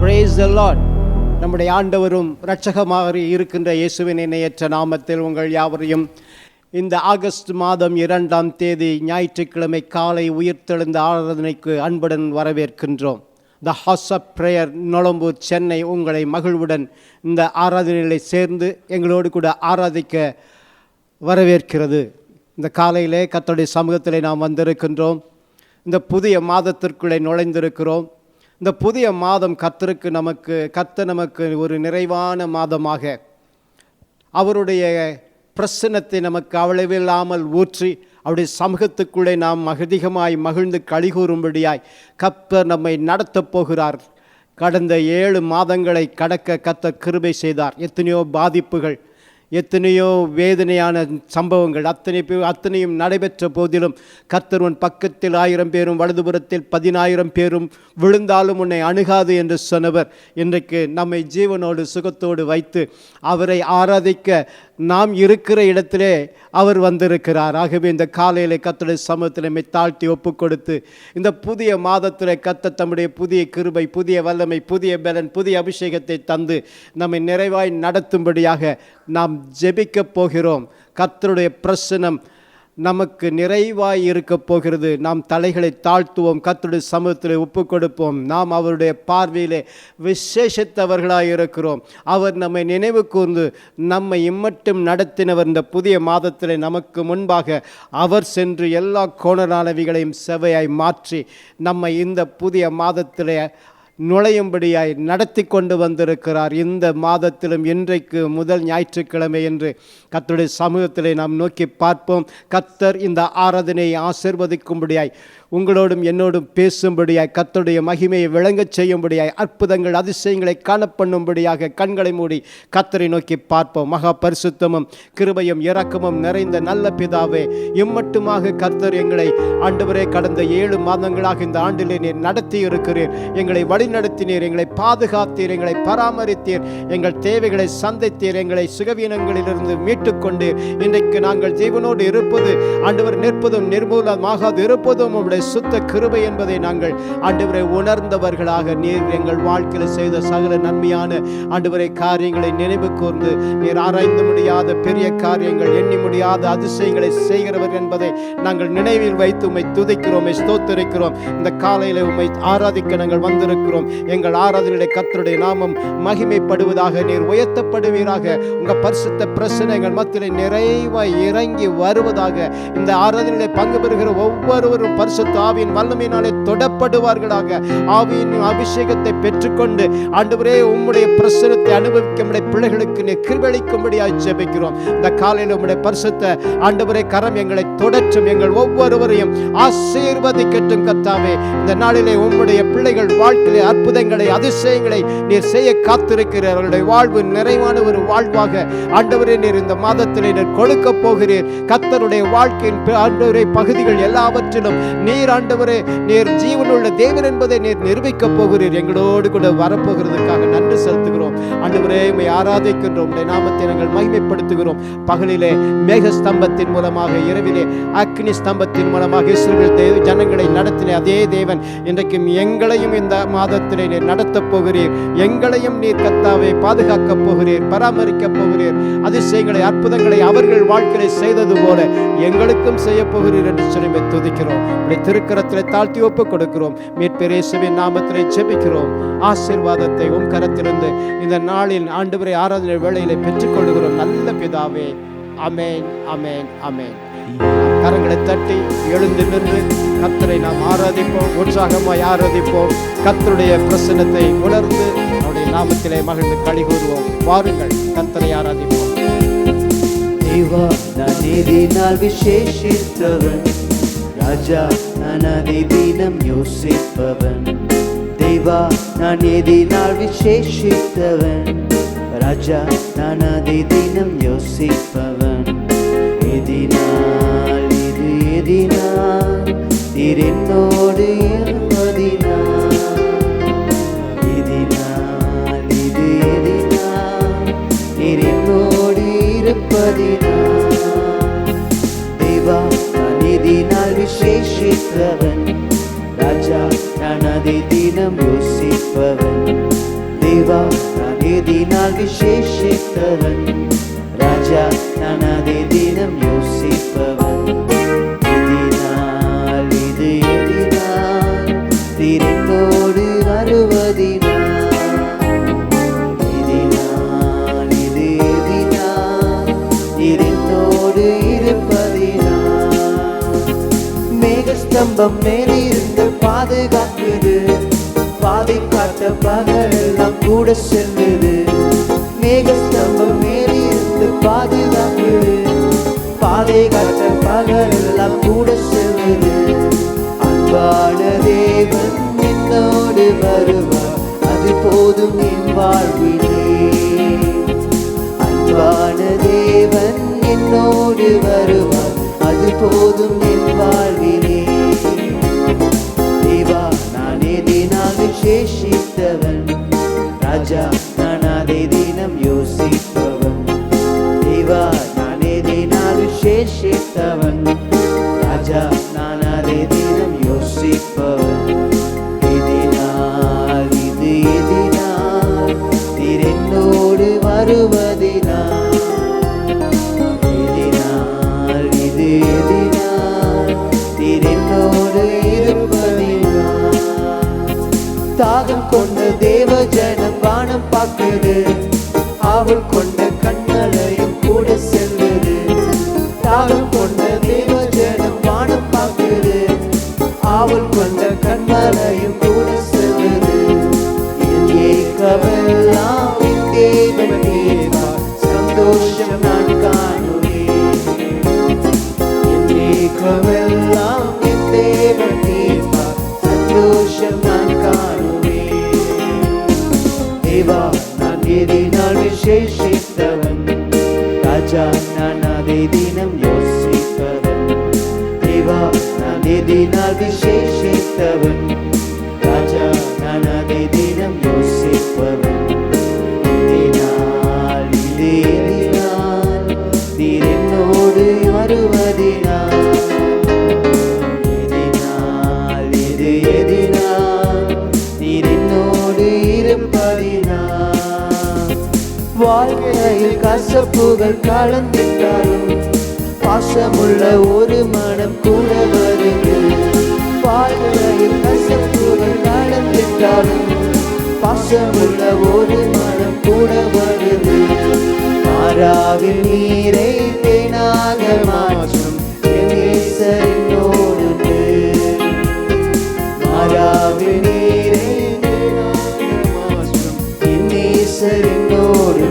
Praise the Lord. நம்முடைய ஆண்டவரும் இரட்சகமாக இருக்கின்ற இயேசுவின் இணையற்ற நாமத்தில் உங்கள் யாவரையும் இந்த ஆகஸ்ட் மாதம் 2ஆம் தேதி ஞாயிற்றுக்கிழமை காலை உயிர்த்தெழுந்த ஆராதனைக்கு அன்புடன் வரவேற்கின்றோம். The house of prayer Nolambur Chennai உங்களை மகிழ்வுடன் இந்த ஆராதனைகளை சேர்ந்து எங்களோடு கூட ஆராதிக்க வரவேற்கிறது. இந்த காலையிலே கர்த்தருடைய சமூகத்திலே நாம் வந்திருக்கின்றோம். இந்த புதிய மாதத்திற்குள்ளே நுழைந்திருக்கிறோம். இந்த புதிய மாதம் கர்த்தர் நமக்கு ஒரு நிறைவான மாதமாக அவருடைய பிரசன்னத்தை நமக்கு அளவில்லாமல் ஊற்றி அவருடைய சமூகத்துக்குள்ளே நாம் அதிகமாய் மகிழ்ந்து களிகூறும்படியாய் கர்த்தர் நம்மை நடத்தப் போகிறார். கடந்த 7 மாதங்களை கடக்க கர்த்தர் கிருபை செய்தார். எத்தனையோ பாதிப்புகள், எத்தனையோ வேதனையான சம்பவங்கள் அத்தனையும் நடைபெற்ற போதிலும் கர்த்தர் உன் பக்கத்தில் 1000 பேரும் வலதுபுறத்தில் 10,000 பேரும் விழுந்தாலும் உன்னை அணுகாது என்று சொன்னவர் இன்றைக்கு நம்மை ஜீவனோடு சுகத்தோடு வைத்து அவரை ஆராதிக்க நாம் இருக்கிற இடத்திலே அவர் வந்திருக்கிறார். ஆகவே இந்த காலையில் கர்த்தருடைய சமூகத்தில் நம்மை தாழ்த்தி ஒப்பு கொடுத்து இந்த புதிய மாதத்தில் கர்த்தர் தம்முடைய புதிய கிருபை, புதிய வல்லமை, புதிய பலன், புதிய அபிஷேகத்தை தந்து நம்மை நிறைவாய் நடத்தும்படியாக நாம் ஜெபிக்கப் போகிறோம். கர்த்தருடைய பிரசன்னம் நமக்கு நிறைவாய் இருக்க போகிறது. நாம் தலைகளை தாழ்த்துவோம், கர்த்தருடைய சமூகத்தில் ஒப்பு கொடுப்போம். நாம் அவருடைய பார்வையிலே விசேஷித்தவர்களாக இருக்கிறோம். அவர் நம்மை நினைவு கூர்ந்து நம்மை இம்மட்டும் நடத்தினவர். இந்த புதிய மாதத்தில் நமக்கு முன்பாக அவர் சென்று எல்லா கோணலானவிகளையும் செவையாய் மாற்றி நம்மை இந்த புதிய மாதத்திலே நுழையும்படியாய் நடத்தி கொண்டு வந்திருக்கிறார். இந்த மாதத்திலும் இன்றைக்கு முதல் ஞாயிற்றுக்கிழமை என்று கர்த்தருடைய சமூகத்திலே நாம் நோக்கி பார்ப்போம். கர்த்தர் இந்த ஆராதனையை ஆசீர்வதிக்கும்படியாய் உங்களோடும் என்னோடும் பேசும்படியாய் கர்த்தருடைய மகிமையை விளங்கச் செய்யும்படியாய் அற்புதங்கள் அதிசயங்களை காணப்பண்ணும்படியாக கண்களை மூடி கர்த்தரை நோக்கி பார்ப்போம். மகா பரிசுத்தமும் கிருபையும் இரக்கமும் நிறைந்த நல்ல பிதாவே, இம்மட்டுமாக கர்த்தர் எங்களை ஆண்டவரே கடந்த 7 மாதங்களாக இந்த ஆண்டிலே நீர் நடத்தி இருக்கிறீர். எங்களை வழிநடத்தினீர், எங்களை பாதுகாத்தீர், எங்களை பராமரித்தீர், எங்கள் தேவைகளை சந்தித்தீர், எங்களை சுகவீனங்களிலிருந்து மீட்டுக்கொண்டு இன்றைக்கு நாங்கள் ஜீவனோடு இருப்பது ஆண்டவர் நிற்பதும் நிர்மூலமாகாது இருப்பதும் உம்முடைய சுத்த கிருபை என்பதை நாங்கள் ஆண்டவரை உணர்ந்தவர்களாக நீர் எங்கள் வாழ்க்கையில் செய்த சகல நன்மையான ஆண்டவரை காரியங்களை நினைவு கூர்ந்து நீர் ஆராய்ந்து முடியாத பெரிய காரியங்கள், எண்ணி முடியாத அதிசயங்களை செய்கிறவர் என்பதை நாங்கள் நினைவில் வைத்து உம்மை துதிக்கிறோம், ஸ்தோத்திரிக்கிறோம். இந்த காலையில் உம்மை ஆராதிக்க நாங்கள் வந்திருக்கிறோம். எங்கள் ஆராதனையிலே கர்த்தருடைய நாமம் மகிமைப்படுவதாக, நீர் உயர்த்தப்படுவீராக. உங்கள் பரிசுத்த பிரசன்னம் எங்கள் மத்தியிலே நிறைவாய் இறங்கி வருவதாக. இந்த ஆராதனையிலே பங்கு பெறுகிற ஒவ்வொருவரும் பரிசுத்த ஆவியின் வல்லமையினாலே தொடப்படுவார்களாக. ஆவியின் அபிஷேகத்தை பெற்றுக்கொண்டு ஆண்டவரே உம்முடைய பிரசன்னத்தை அனுபவிக்க நம்முடைய பிள்ளைகளுக்கு நீர் கிருபையளிக்கும்படியாய் ஜெபிக்கிறோம். இந்த காலையில் உம்முடைய பரிசுத்த ஆண்டவரே கரம் எங்களை தொடற்றும், எங்கள் ஒவ்வொருவரையும் ஆசீர்வதிக்கட்டும். கர்த்தாவே, இந்த நாளிலே உம்முடைய பிள்ளைகள் வாழ்க்கையிலே அற்புதங்களை அதிசயங்களை நீர் செய்ய காத்திருக்கிறவர்களுடைய வாழ்வு நிறைவான ஒரு வாழ்வாக ஆண்டவரே நீர் இந்த மாதத்திலே நீர் கொடுக்க போகிறீர். கர்த்தருடைய வாழ்க்கையின் ஆண்டவரே பகுதிகள் எல்லாவற்றிலும் நீர் ஆண்டவரே நீர் ஜீவனுள்ள தேவன் என்பதை நீர் நிரூபிக்க போகிறீர். எங்களோடு கூட வரப்போகிறதுக்காக நன்றி செலுத்துகிறோம். ஆண்டவரே உம்மை ஆராதிக்கின்றோம், உம்முடைய நாமத்தை நாங்கள் மகிமைப்படுத்துகிறோம். பகலிலே மேக ஸ்தம்பத்தின் மூலமாக, இரவிலே அக்னி ஸ்தம்பத்தின் மூலமாக இஸ்ரவேல் ஜனங்களை நடத்தின அதே தேவன் இன்றைக்கும் எங்களையும் இந்த மாதத்திலே நீர் நடத்தப் போகிறீர். எங்களையும் நீர் கர்த்தாவே பாதுகாக்கப் போகிறீர், பராமரிக்கப் போகிறீர். அதிசயங்களை அற்புதங்களை அவர்கள் வாழ்க்கையை செய்தது போல எங்களுக்கும் செய்ய போகிறீர் என்று சொல்லி துதிக்கிறோம். திருக்கரத்திலே தாழ்த்தி ஒப்பு கொடுக்கிறோம். மீட்பர் இயேசுவின் நாமத்திலே ஜெபிக்கிறோம். ஆசீர்வாதத்தை உம் கரத்திலிருந்து இந்த நாளில் ஆண்டவரை ஆராதனை வேளையிலே பெற்றுக்கொள்கிறோம். நல்ல பிதாவே, அமேன், அமேன், அமேன். கரங்களை தட்டி எழுந்து நின்று கர்த்தரை நாம் ஆராதிப்போம், உற்சாகமாய் ஆராதிப்போம். கர்த்தருடைய பிரசன்னத்தை உணர்ந்து அவருடைய நாமத்திலே மகிழ்ந்து களிகூறுவோம். வாருங்கள், கர்த்தரை ஆராதிப்போம். தேவா நான் எதினால் விசேஷித்தவன், ராஜா நான் அதை தினம் யோசிப்பவன். தேவா நான் எதினால் விசேஷித்தவன், ராஜா நான் அதை தினம் யோசிப்பவன். எதினால் இது எதினால் நீர் என்னோடு இருப்பதினால், எதினால் இது எதினால் நீர் என்னோடு இருப்பதினால். தேவா நான் எதினால் விசேஷித்தவன், ராஜா நான் அதை தினம் யோசிப்பவன். தேவா நான் எதினால் விசேஷித்தவன், ராஜா நான் அதை தினம் யோசிப்பவன். எதினால் இது எதினால் நீர் என்னோடு வருவதினால், எதினால் இது எதினால் நீர் என்னோடு இருப்பதினால். மேகஸ்தம்பம் மேலிருந்து பாதுகாக்குது, பாதை காட்ட பகலெல்லாம் கூட செல்லுது. மேகஸ்தம்பம் மேலிருந்து பாதுகாக்குது, பாதை காட்ட பகலெல்லாம் கூட செல்லுது. அன்பான தேவன் என்னோடு வருவார், அது போதும் என் வாழ்விலே. அன்பான தேவன் என்னோடு வருவார், அது போதும் என் வாழ்விலே. தேவா நான் எதினால் விசேஷித்தவன், ராஜா நான் அதை தினம் யோசிப்பவன். தேவா நான் எதினால் விசேஷித்தவன், ராஜா நான் அதை தினம் யோசிப்பவன். எதினால் இது எதினால் நீர் என்னோடு வருவதினால், எதினால் இது எதினால் நீர் என்னோடு இருப்பதினால். தாகம் கொண்ட தேவ ஜனம் வானம் பார்க்குது, ஆவல் கொண்ட கண்மலையும் கூட செல்லுது. தாகம் கொண்ட தேவ ஜனம் வானம் பார்க்குது, ஆவல் கொண்ட கண்மலையும் கூட செல்லுது. என் ஏக்கமெல்லாம் என் தேவன் கேட்பார், சந்தோஷம் நான் காணுவேன். என் ஏக்கமெல்லாம் என் தேவன் கேட்பார், சந்தோஷம் நான் காணுவேன். தேவா நான் எதினால் விசேஷித்தவன், ராஜா நான் அதை தினம் யோசிப்பவன். தேவா நான் எதினால் விசேஷித்தவன், ராஜா நான் அதை தினம் யோசிப்பவன். எதினால் இது எதினால் நீர் என்னோடு வருவதினால், எதினால் இது எதினால் நீர் என்னோடு இருப்பதினால். வாழ்க்கையில் கசப்புகள் கலந்திட்டாலும் பாசமுள்ள ஒரு மனம் கூட வருது. வாழ்க்கையில் கசப்புகள் கலந்திட்டாலும் பாசமுள்ள ஒரு மனம் கூட வருது. மாறாவில் நீரை தேனாக மாற்றும் என் நேசர் என்னோடு. மாறாவில் நீரை தேனாக மாற்றும் என் நேசர் என்னோடு.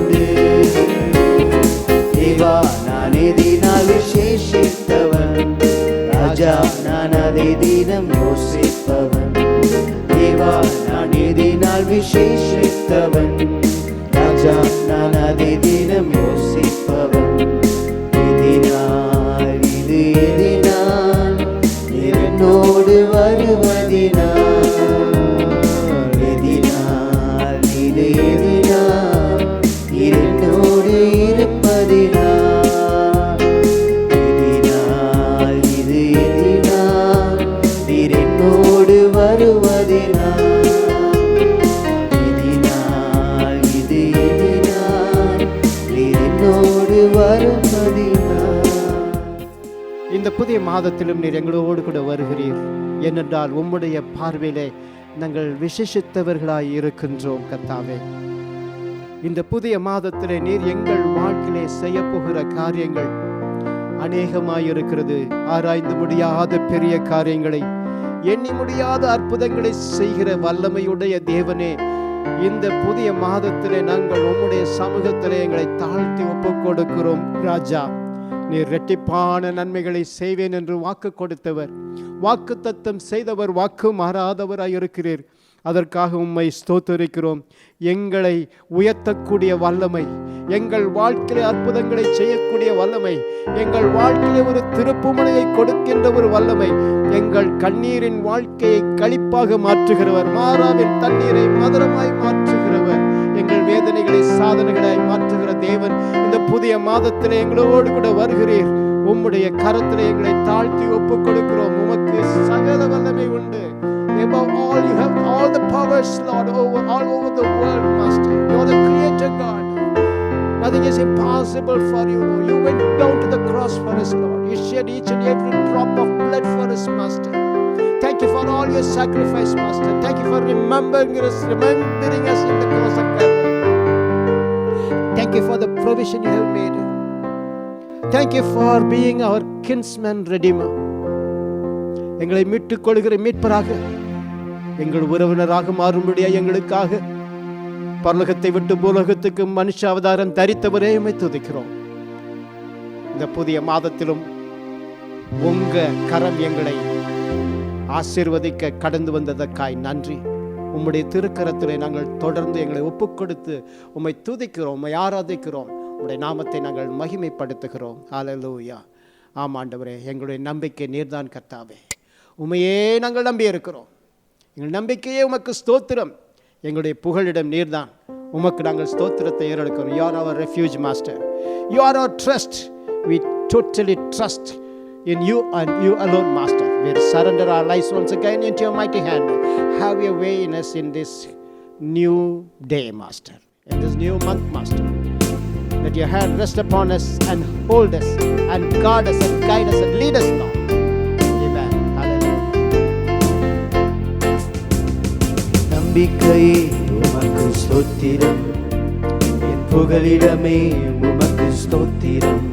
தேவா நான் எதினால் விசேஷித்தவன், ராஜா நான் அதை தினம் யோசிப்பவன். தேவா நான் எதினால் விசேஷித்தவன், ராஜா நான் அதை தினம் யோசிப்பவன். எதினால் இது எதினால் நீர் என்னோடு வருவதினால், எதினால் இது எதினால் நீர் என்னோடு இருப்பதினால். எதினால் இது எதினால் நீர் என்னோடு வருவதினால், எதினால் இது எதினால் நீர் என்னோடு வருவதினால். இந்த புதிய மாதத்திலும் நீர் எங்களோடு கூட வருகிறீர். ஏனென்றால் உம்முடைய பார்வையிலே நாங்கள் விசேஷித்தவர்களாய் இருக்கின்றோம் கர்த்தாவே. இந்த புதிய மாதத்திலே நீர் எங்கள் வாழ்க்கையிலே செய்ய போகிற காரியங்கள் அநேகமாயிருக்கிறது. ஆராய்ந்து முடியாத பெரிய காரியங்களை, எண்ணி முடியாத அற்புதங்களை செய்கிற வல்லமையுடைய தேவனே, இந்த புதிய மாதத்திலே நாங்கள் உம்முடைய சமூகத்திலே எங்களை தாழ்த்தி ஒப்புக் கொடுக்கிறோம். ராஜா நீர் இரட்டிப்பான நன்மைகளை செய்வேன் என்று வாக்கு கொடுத்தவர், வாக்கு தத்தம் செய்தவர், வாக்கு மாறாதவராய் இருக்கிறீர். அதற்காக உம்மை ஸ்தோத்திரிக்கிறோம். எங்களை உயர்த்தக்கூடிய வல்லமை, எங்கள் வாழ்க்கையிலே அற்புதங்களை செய்யக்கூடிய வல்லமை, எங்கள் வாழ்க்கையிலே ஒரு திருப்புமுனையை கொடுக்கின்ற ஒரு வல்லமை, எங்கள் கண்ணீரின் வாழ்க்கையை களிப்பாக மாற்றுகிறவர், மாறாவின் தண்ணீரை மதுரமாய் மாற்றுகிறவர், எங்கள் வேதனைகளை சாதனைகளாய் மாற்றுகிற தேவன் இந்த புதிய மாதத்திலே எங்களோடு கூட வருகிறீர். உம்முடைய கரத்திலே எங்களை தாழ்த்தி ஒப்புக் கொடுக்கிறோம். உமக்கு சகல வல்லமை உண்டு. Above all, you have all the powers, Lord, all over the world, Master. is impossible for you, Lord. You went down to the cross for us, Lord. You shed each and every drop of blood for us, Master. Thank you for all your sacrifice, Master. Thank you for remembering us in the cross of Calvary. Thank you for the provision you have made. Thank you for being our kinsman redeemer. எங்களை மீட்டுக் கொள்கிற மீட்பராக, எங்கள் உறவினராக மாறும்படியாக எங்களுக்காக பரலோகத்தை விட்டு பூலோகத்துக்கு மனுஷ அவதாரம் தரித்தவரே உம்மை துதிக்கிறோம். இந்த புதிய மாதத்திலும் உங்க கரம் எங்களை ஆசீர்வதிக்க கடந்து வந்ததற்காய் நன்றி. உம்முடைய திருக்கரத்திலே நாங்கள் தொடர்ந்து எங்களை ஒப்புக் கொடுத்து உம்மை துதிக்கிறோம், உம்மை ஆராதிக்கிறோம். உம்முடைய நாமத்தை நாங்கள் மகிமைப்படுத்துகிறோம். ஹல்லேலூயா. ஆம் ஆண்டவரே, எங்களுடைய நம்பிக்கை நீர்தான் கர்த்தாவே. உம்மையே நாங்கள் நம்பி இருக்கிறோம். எங்கள் நம்பிக்கையே உமக்கு ஸ்தோத்திரம். எங்களுடைய புகழிடம் நீர்தான். உமக்கு நாங்கள் ஸ்தோத்திரத்தை ஏறெடுக்கிறோம். You are our refuge, Master. You are our trust. We totally trust in you and you alone, Master. We surrender our lives once again into your mighty hand. Have your way in us in this new day, Master. In this new month, Master. Let your hand rest upon us and hold us and guard us and guide us and lead us, Lord. Amen. Hallelujah. நம்பிக்கையே உமக்கு ஸ்தோத்திரம், என் புகலிடமே உமக்கு ஸ்தோத்திரம்.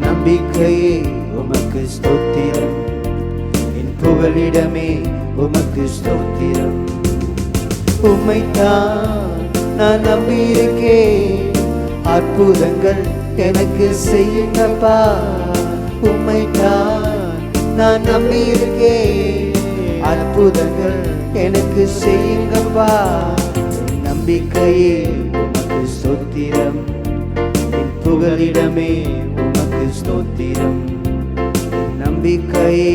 நம்பிக்கையே உமக்கு ஸ்தோத்திரம், என் புகலிடமே உமக்கு ஸ்தோத்திரம். உம்மைத்தான் நான் நம்பியிருக்கேன், அற்புதங்கள் எனக்கு செய்யுங்கப்பா. உம்மைத்தான் நான் நம்பியிருக்கேன், அற்புதங்கள் எனக்கு செய்யுங்கப்பா. நம்பிக்கையே உமக்கு ஸ்தோத்திரம், என் புகலிடமே உமக்கு ஸ்தோத்திரம். நம்பிக்கையே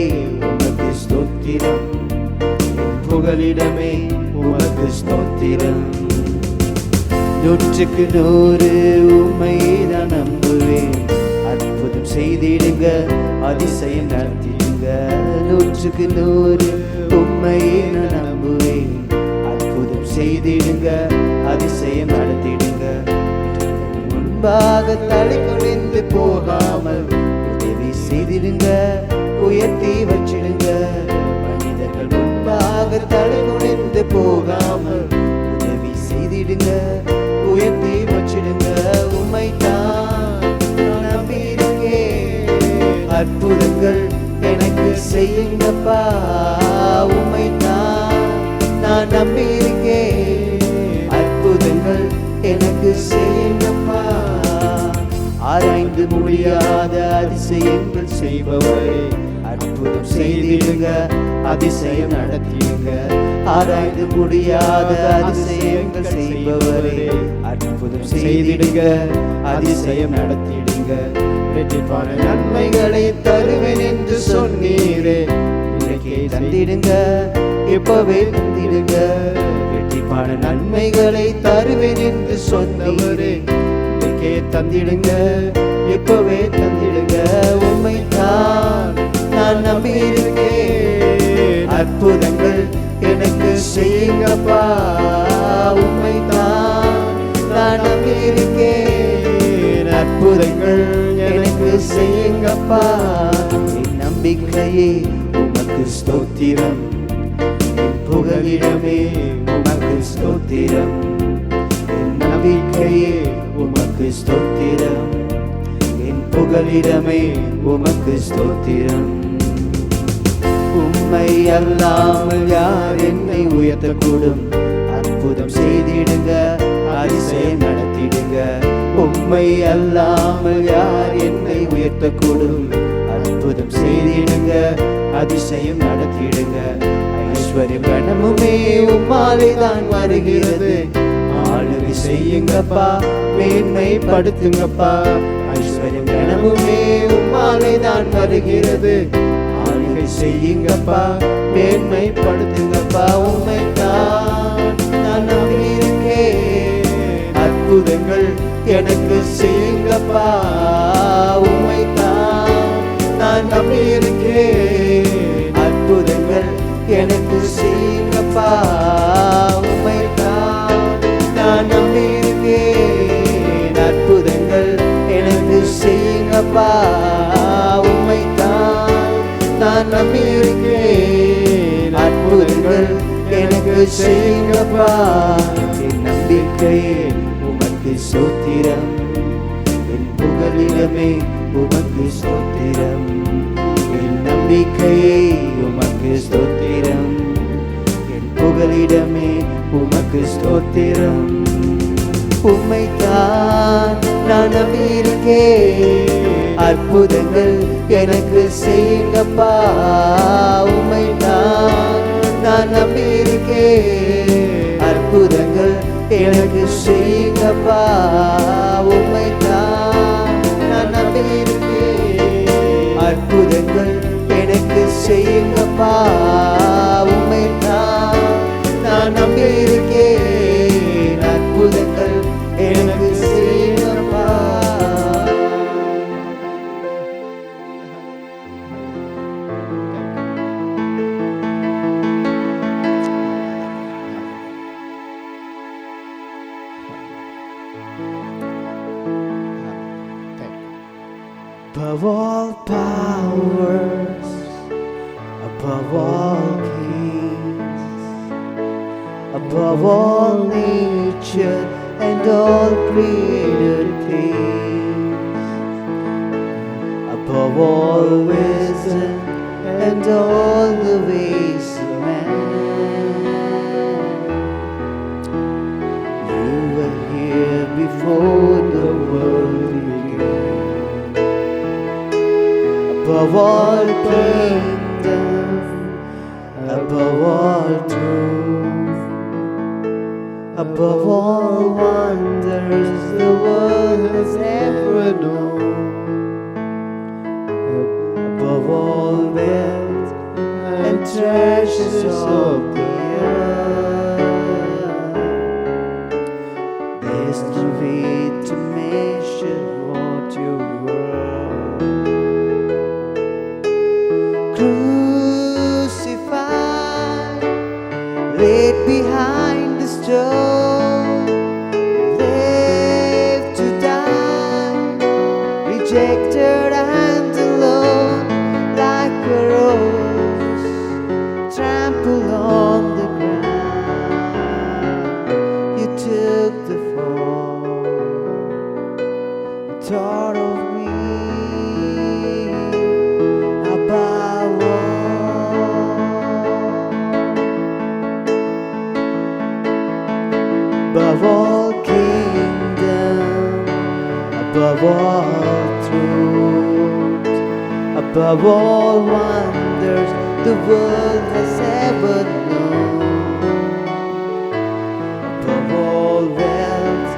உமக்கு ஸ்தோத்திரம், என் புகலிடமே உமக்கு ஸ்தோத்திரம். 100க்கு 100 உம்மையே நான் நம்புவேன், அற்புதம் செய்திடுங்க, அதிசயம் நடத்திடுங்க. 100க்கு 100 உம்மையே நான் நம்புவேன், அற்புதம் செய்திடுங்க, அதிசயம் நடத்திடுங்க. முன்பாக தலை குனிந்து போகாமல் உதவி செய்திடுங்க, உயர்த்தி வச்சிடுங்க. மனிதர்கள் முன்பாக தலை குனிந்து போகாமல் உதவி செய்திடுங்க, உயர்த்தி வச்சிடுங்க. உம்மைத்தான் நான் நம்பியிருக்கேன், அற்புதங்கள் எனக்கு செய்யுங்கப்பா. உம்மைத்தான் நான் நம்பியிருக்கேன், அற்புதங்கள் எனக்கு செய்யுங்கப்பா. ஆராய்ந்து முடியாத அதிசயங்கள் செய்பவரே, அற்புதம் செய்திடுங்க, அதிசயம் நடத்திடுங்க. ஆராய்ந்து முடியாத அதிசயங்கள் செய்பவரே, அற்புதம் செய்திடுங்க, அதிசயம் நடத்திடுங்க. இரட்டிப்பான நன்மைகளை தருவேன் என்று சொன்னீரே, இன்றைக்கே தந்திடுங்க, இப்பவே தந்திடுங்க. இரட்டிப்பான நன்மைகளை தருவேன் என்று சொன்னவரே, இன்றைக்கே தந்திடுங்க, இப்பவே தந்திடுங்க. உம்மைத்தான் நான் நம்பியிருக்கேன், அற்புதங்கள் எனக்கு செய்யுங்கப்பா. உம்மைத்தான் நான் நம்பியிருக்கேன், அற்புதங்கள் எனக்கு செய்யுங்கப்பா. என் நம்பிக்கையே உமக்கு ஸ்தோத்திரம், என் புகலிடமே உமக்கு ஸ்தோத்திரம். என் நம்பிக்கையே உமக்கு ஸ்தோத்திரம், என் புகலிடமே உமக்கு ஸ்தோத்திரம். உம்மை அல்லாமல் யார் என்னை உயர்த்தக்கூடும்? அற்புதம் செய்திடுங்க, அதிசயம் நடத்திடுங்க. உம்மை அல்லாமல் யார் என்னை உயர்த்தக்கூடும்? அற்புதம் செய்திடுங்க, அதிசயம் நடத்திடுங்க. ஐஸ்வர்யம் கனமுமே உம்மாலே தான் வருகிறது, ஆளுகை செய்யுங்கப்பா, மேன்மைப்படுத்துங்கப்பா. ஐஸ்வர்யம் கனமுமே உம்மாலே தான் வருகிறது, ஆளுகை செய்யுங்கப்பா, மேன்மைப்படுத்துங்கப்பா. உம்மைத்தான் நான் நம்பியிருக்கேன், அற்புதங்கள் எனக்கு செய்யுங்கப்பா. உம்மைத்தான் நான் நம்பியிருக்கேன், அற்புதங்கள் எனக்கு செய்யுங்கப்பா. உம்மைத்தான் நான் நம்பியிருக்கேன், அற்புதங்கள் செய்யுங்கப்பா உம்மைத்தான் நான் நம்பியிருக்கேன் அற்புதங்கள் எனக்கு செய்யுங்கப்பா என் நம்பிக்கையே உமக்கு ஸ்தோத்திரம் என் புகலிடமே உமக்கு ஸ்தோத்திரம் என் நம்பிக்கையே உமக்கு ஸ்தோத்திரம் என் புகலிடமே உமக்கு ஸ்தோத்திரம் உம்மைத்தான் நான் நம்பியிருக்கேன் அற்புதங்கள் எனக்கு செய்யுங்கப்பா உம்மைத்தான் நான் நம்பியிருக்கேன் அற்புதங்கள் எனக்கு செய்யுங்கப்பா உம்மைத்தான் நான் நம்பியிருக்கேன் அற்புதங்கள் எனக்கு செய்யுங்கப்பா உம்மைத்தான் நான் நம்பியிருக்கேன் அற்புதங்கள் எனக்கு செய்யுங்கப்பா above all powers, above all kings, above all nature and all created things, above all wisdom and all the ways of man. You were here before the world began. Above all kingdoms, above all thrones, above all wonders the world has ever known, above all wealth and treasures of the earth, there's no way to measure what you were. Crucified, laid behind the stone, lived to die, rejected and alone, like a rose trampled on the ground. You took the fall, thought of me above all, above all kingdom, above all truth, above all wonders the world has ever known, above all wealth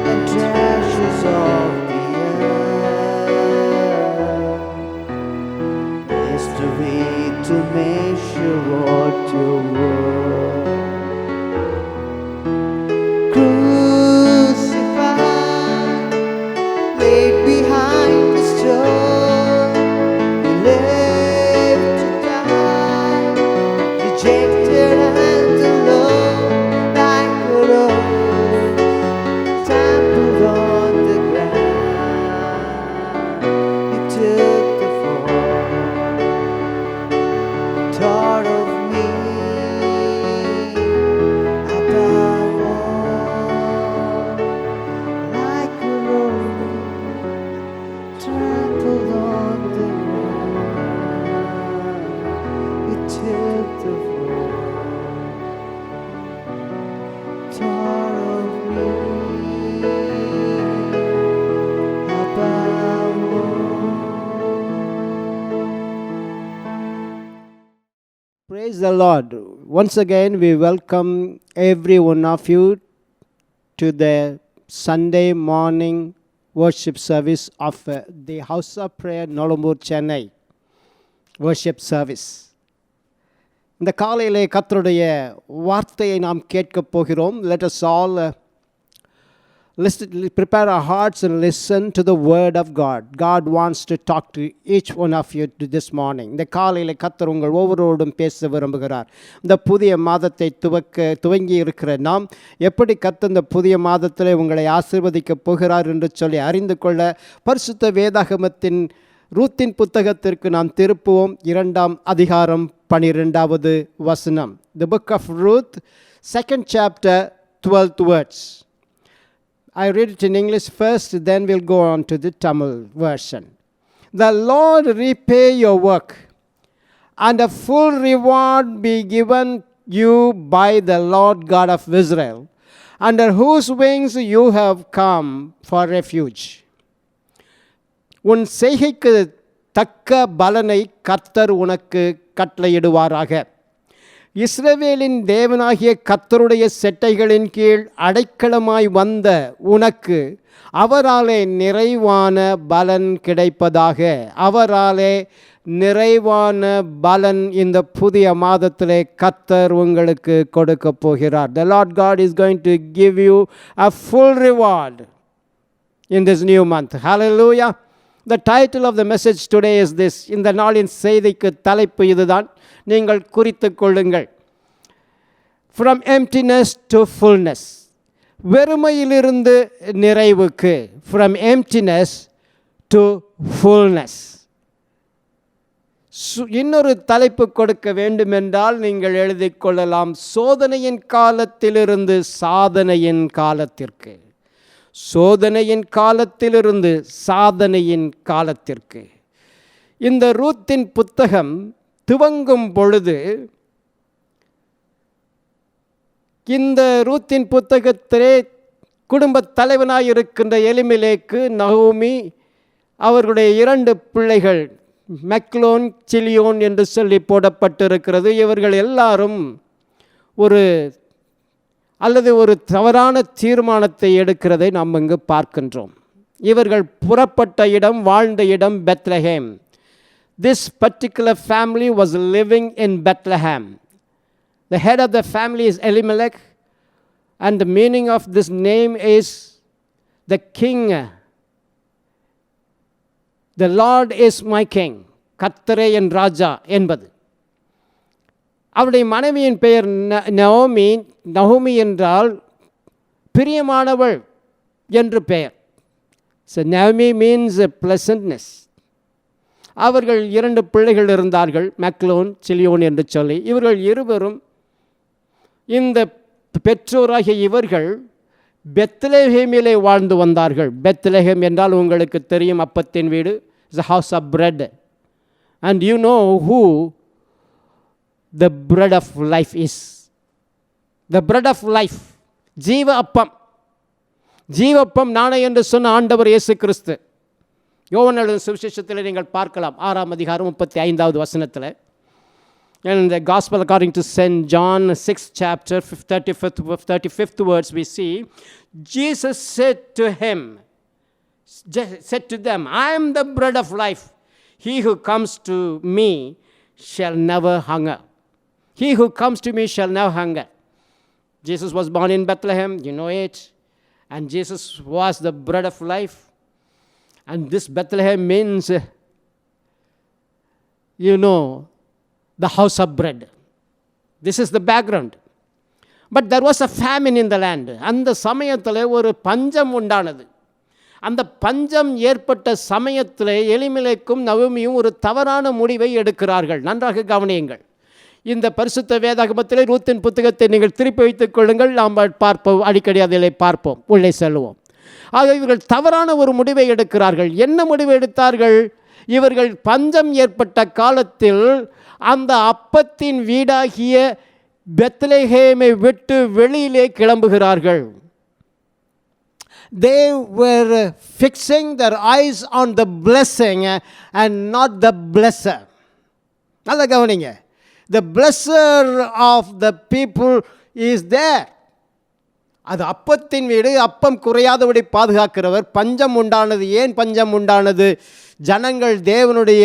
and treasures of the earth. There's no way to measure what you were. Crucified, laid behind the stone, you lived to die, rejected and alone, like a rose trampled on the ground. You took the fall, thought of me above all, like a rose trampled on the ground. You took the fall, thought of me above all. Praise the Lord. Once again, we welcome every one of you to the Sunday morning worship service of the House of Prayer, Nolambur, Chennai worship service. இந்த காலையிலே கர்த்தருடைய வார்த்தையை நாம் கேட்கப் போகிறோம். Let us all Prepare our hearts and listen to the word of God. God wants to talk to each one of you this morning. இந்த காலையில் கர்த்தர் உங்கள் ஒவ்வொருவரோடும் பேச விரும்புகிறார். இந்த புதிய மாதத்தை துவங்கி இருக்கிற நாம் எப்படி கர்த்தர் இந்த புதிய மாதத்திலே உங்களை ஆசீர்வதிக்கப் போகிறார் என்று சொல்லி அறிந்து கொள்ள பரிசுத்த வேதாகமத்தின் ரூத்தின் புத்தகத்திற்கு நாம் திருப்புவோம். 2ஆம் அதிகாரம் 12வது வசனம். The book of Ruth, 2nd chapter, 12th words. I read it in English first, then we'll go on to the Tamil version. The Lord repay your work, and a full reward be given you by the Lord God of Israel, under whose wings you have come for refuge. உன் செய்கைக்கு தக்க பலனை கர்த்தர் உனக்கு கட்டளையிடுவாராக. இஸ்ரவேலின் தேவனாகிய கர்த்தருடைய செட்டைகளின் கீழ் அடைக்கலமாய் வந்த உனக்கு அவராலே நிறைவான பலன் கிடைப்பதாக. அவராலே நிறைவான பலன் இந்த புதிய மாதத்திலே கர்த்தர் உங்களுக்கு கொடுக்க போகிறார். The Lord God is going to give you a full reward in this new month. Hallelujah. The title of the message today is this. இந்த நாளின் செய்திக்கு தலைப்பு இதுதான். நீங்கள் குறித்து கொள்ளுங்கள். From emptiness to fullness. வெறுமையிலிருந்து நிறைவுக்கு. From emptiness to fullness. இன்னொரு தலைப்பு கொடுக்க வேண்டுமென்றால் நீங்கள் எழுதிக் கொள்ளலாம். சோதனையின் காலத்திலிருந்து சாதனையின் காலத்திற்கு. சோதனையின் காலத்திலிருந்து சாதனையின் காலத்திற்கு. இந்த ரூத்தின் புத்தகம் துவங்கும் பொழுது இந்த ரூத்தின் புத்தகத்திலே குடும்பத் தலைவனாய் இருக்கின்ற எலிமெலேக்கு, நகோமி, அவர்களுடைய 2 பிள்ளைகள் மெக்லோன், சிலியோன் என்று சொல்லி போடப்பட்டிருக்கிறது. இவர்கள் எல்லாரும் ஒரு தவறான தீர்மானத்தை எடுக்கிறதை நாம் இங்கு பார்க்கின்றோம். இவர்கள் புறப்பட்ட இடம், வாழ்ந்த இடம் Bethlehem. This particular family was living in Bethlehem. The head of the family is Elimelech, and the meaning of this name is the king. The Lord is my king. கர்த்தரே என் ராஜா என்பது. அவருடைய மனைவியின் பெயர் நகோமி. நகோமி என்றால் பிரியமானவள் என்று பெயர். So Naomi means pleasantness. அவர்கள் 2 பிள்ளைகள் இருந்தார்கள், மெக்லோன், சிலியோன் என்று சொல்லி. இவர்கள் இருவரும், இந்த பெற்றோராகிய இவர்கள் பெத்லெஹேமிலே வாழ்ந்து வந்தார்கள். பெத்லெஹேம் என்றால் உங்களுக்கு தெரியும், அப்பத்தின் வீடு, is a house of bread. And you know who the bread of life is. The bread of life. ஜீவ அப்பம். ஜீவப்பம் நானே என்று சொன்ன ஆண்டவர் இயேசு கிறிஸ்து. யோவான் எழுதின சுவிசேஷத்தில் நீங்கள் பார்க்கலாம் 6ஆம் அதிகாரம் 35வது வசனத்தில். In the Gospel according to St. John, 6th chapter, 35th words, we see, Jesus said to them, I am the bread of life. He who comes to me shall never hunger. He who comes to me shall never hunger. Jesus was born in Bethlehem, you know it. And Jesus was the bread of life. And this Bethlehem means, the house of bread. This is the background. But there was a famine in the land. அந்த சமயத்தில் ஒரு பஞ்சம் உண்டானது. அந்த பஞ்சம் ஏற்பட்ட சமயத்தில் எலிமெலேக்கும் நகோமியும் ஒரு தவறான முடிவை எடுக்கிறார்கள். நன்றாக கவனியுங்கள். இந்த பரிசுத்த வேதாகமத்திலே ரூத்தின் புத்தகத்தை நீங்கள் திருப்பி வைத்துக் கொள்ளுங்கள். நாம் பார்ப்போம், அடிக்கடி அதில் பார்ப்போம், உள்ளே செல்வோம். ஆக இவர்கள் தவறான ஒரு முடிவை எடுக்கிறார்கள். என்ன முடிவு எடுத்தார்கள்? இவர்கள் பஞ்சம் ஏற்பட்ட காலத்தில் அந்த அப்பத்தின் வீடாகிய பெத்லெஹேமை விட்டு வெளியிலே கிளம்புகிறார்கள். They were fixing their eyes on the blessing and not the blesser. நல்லா கவனிங்க. The blesser of the people is there. அது அப்பத்தின் வீடு, அப்பம் குறையாதபடி பாதுகாக்கிறவர். பஞ்சம் உண்டானது. ஏன் பஞ்சம் உண்டானது? ஜனங்கள் தேவனுடைய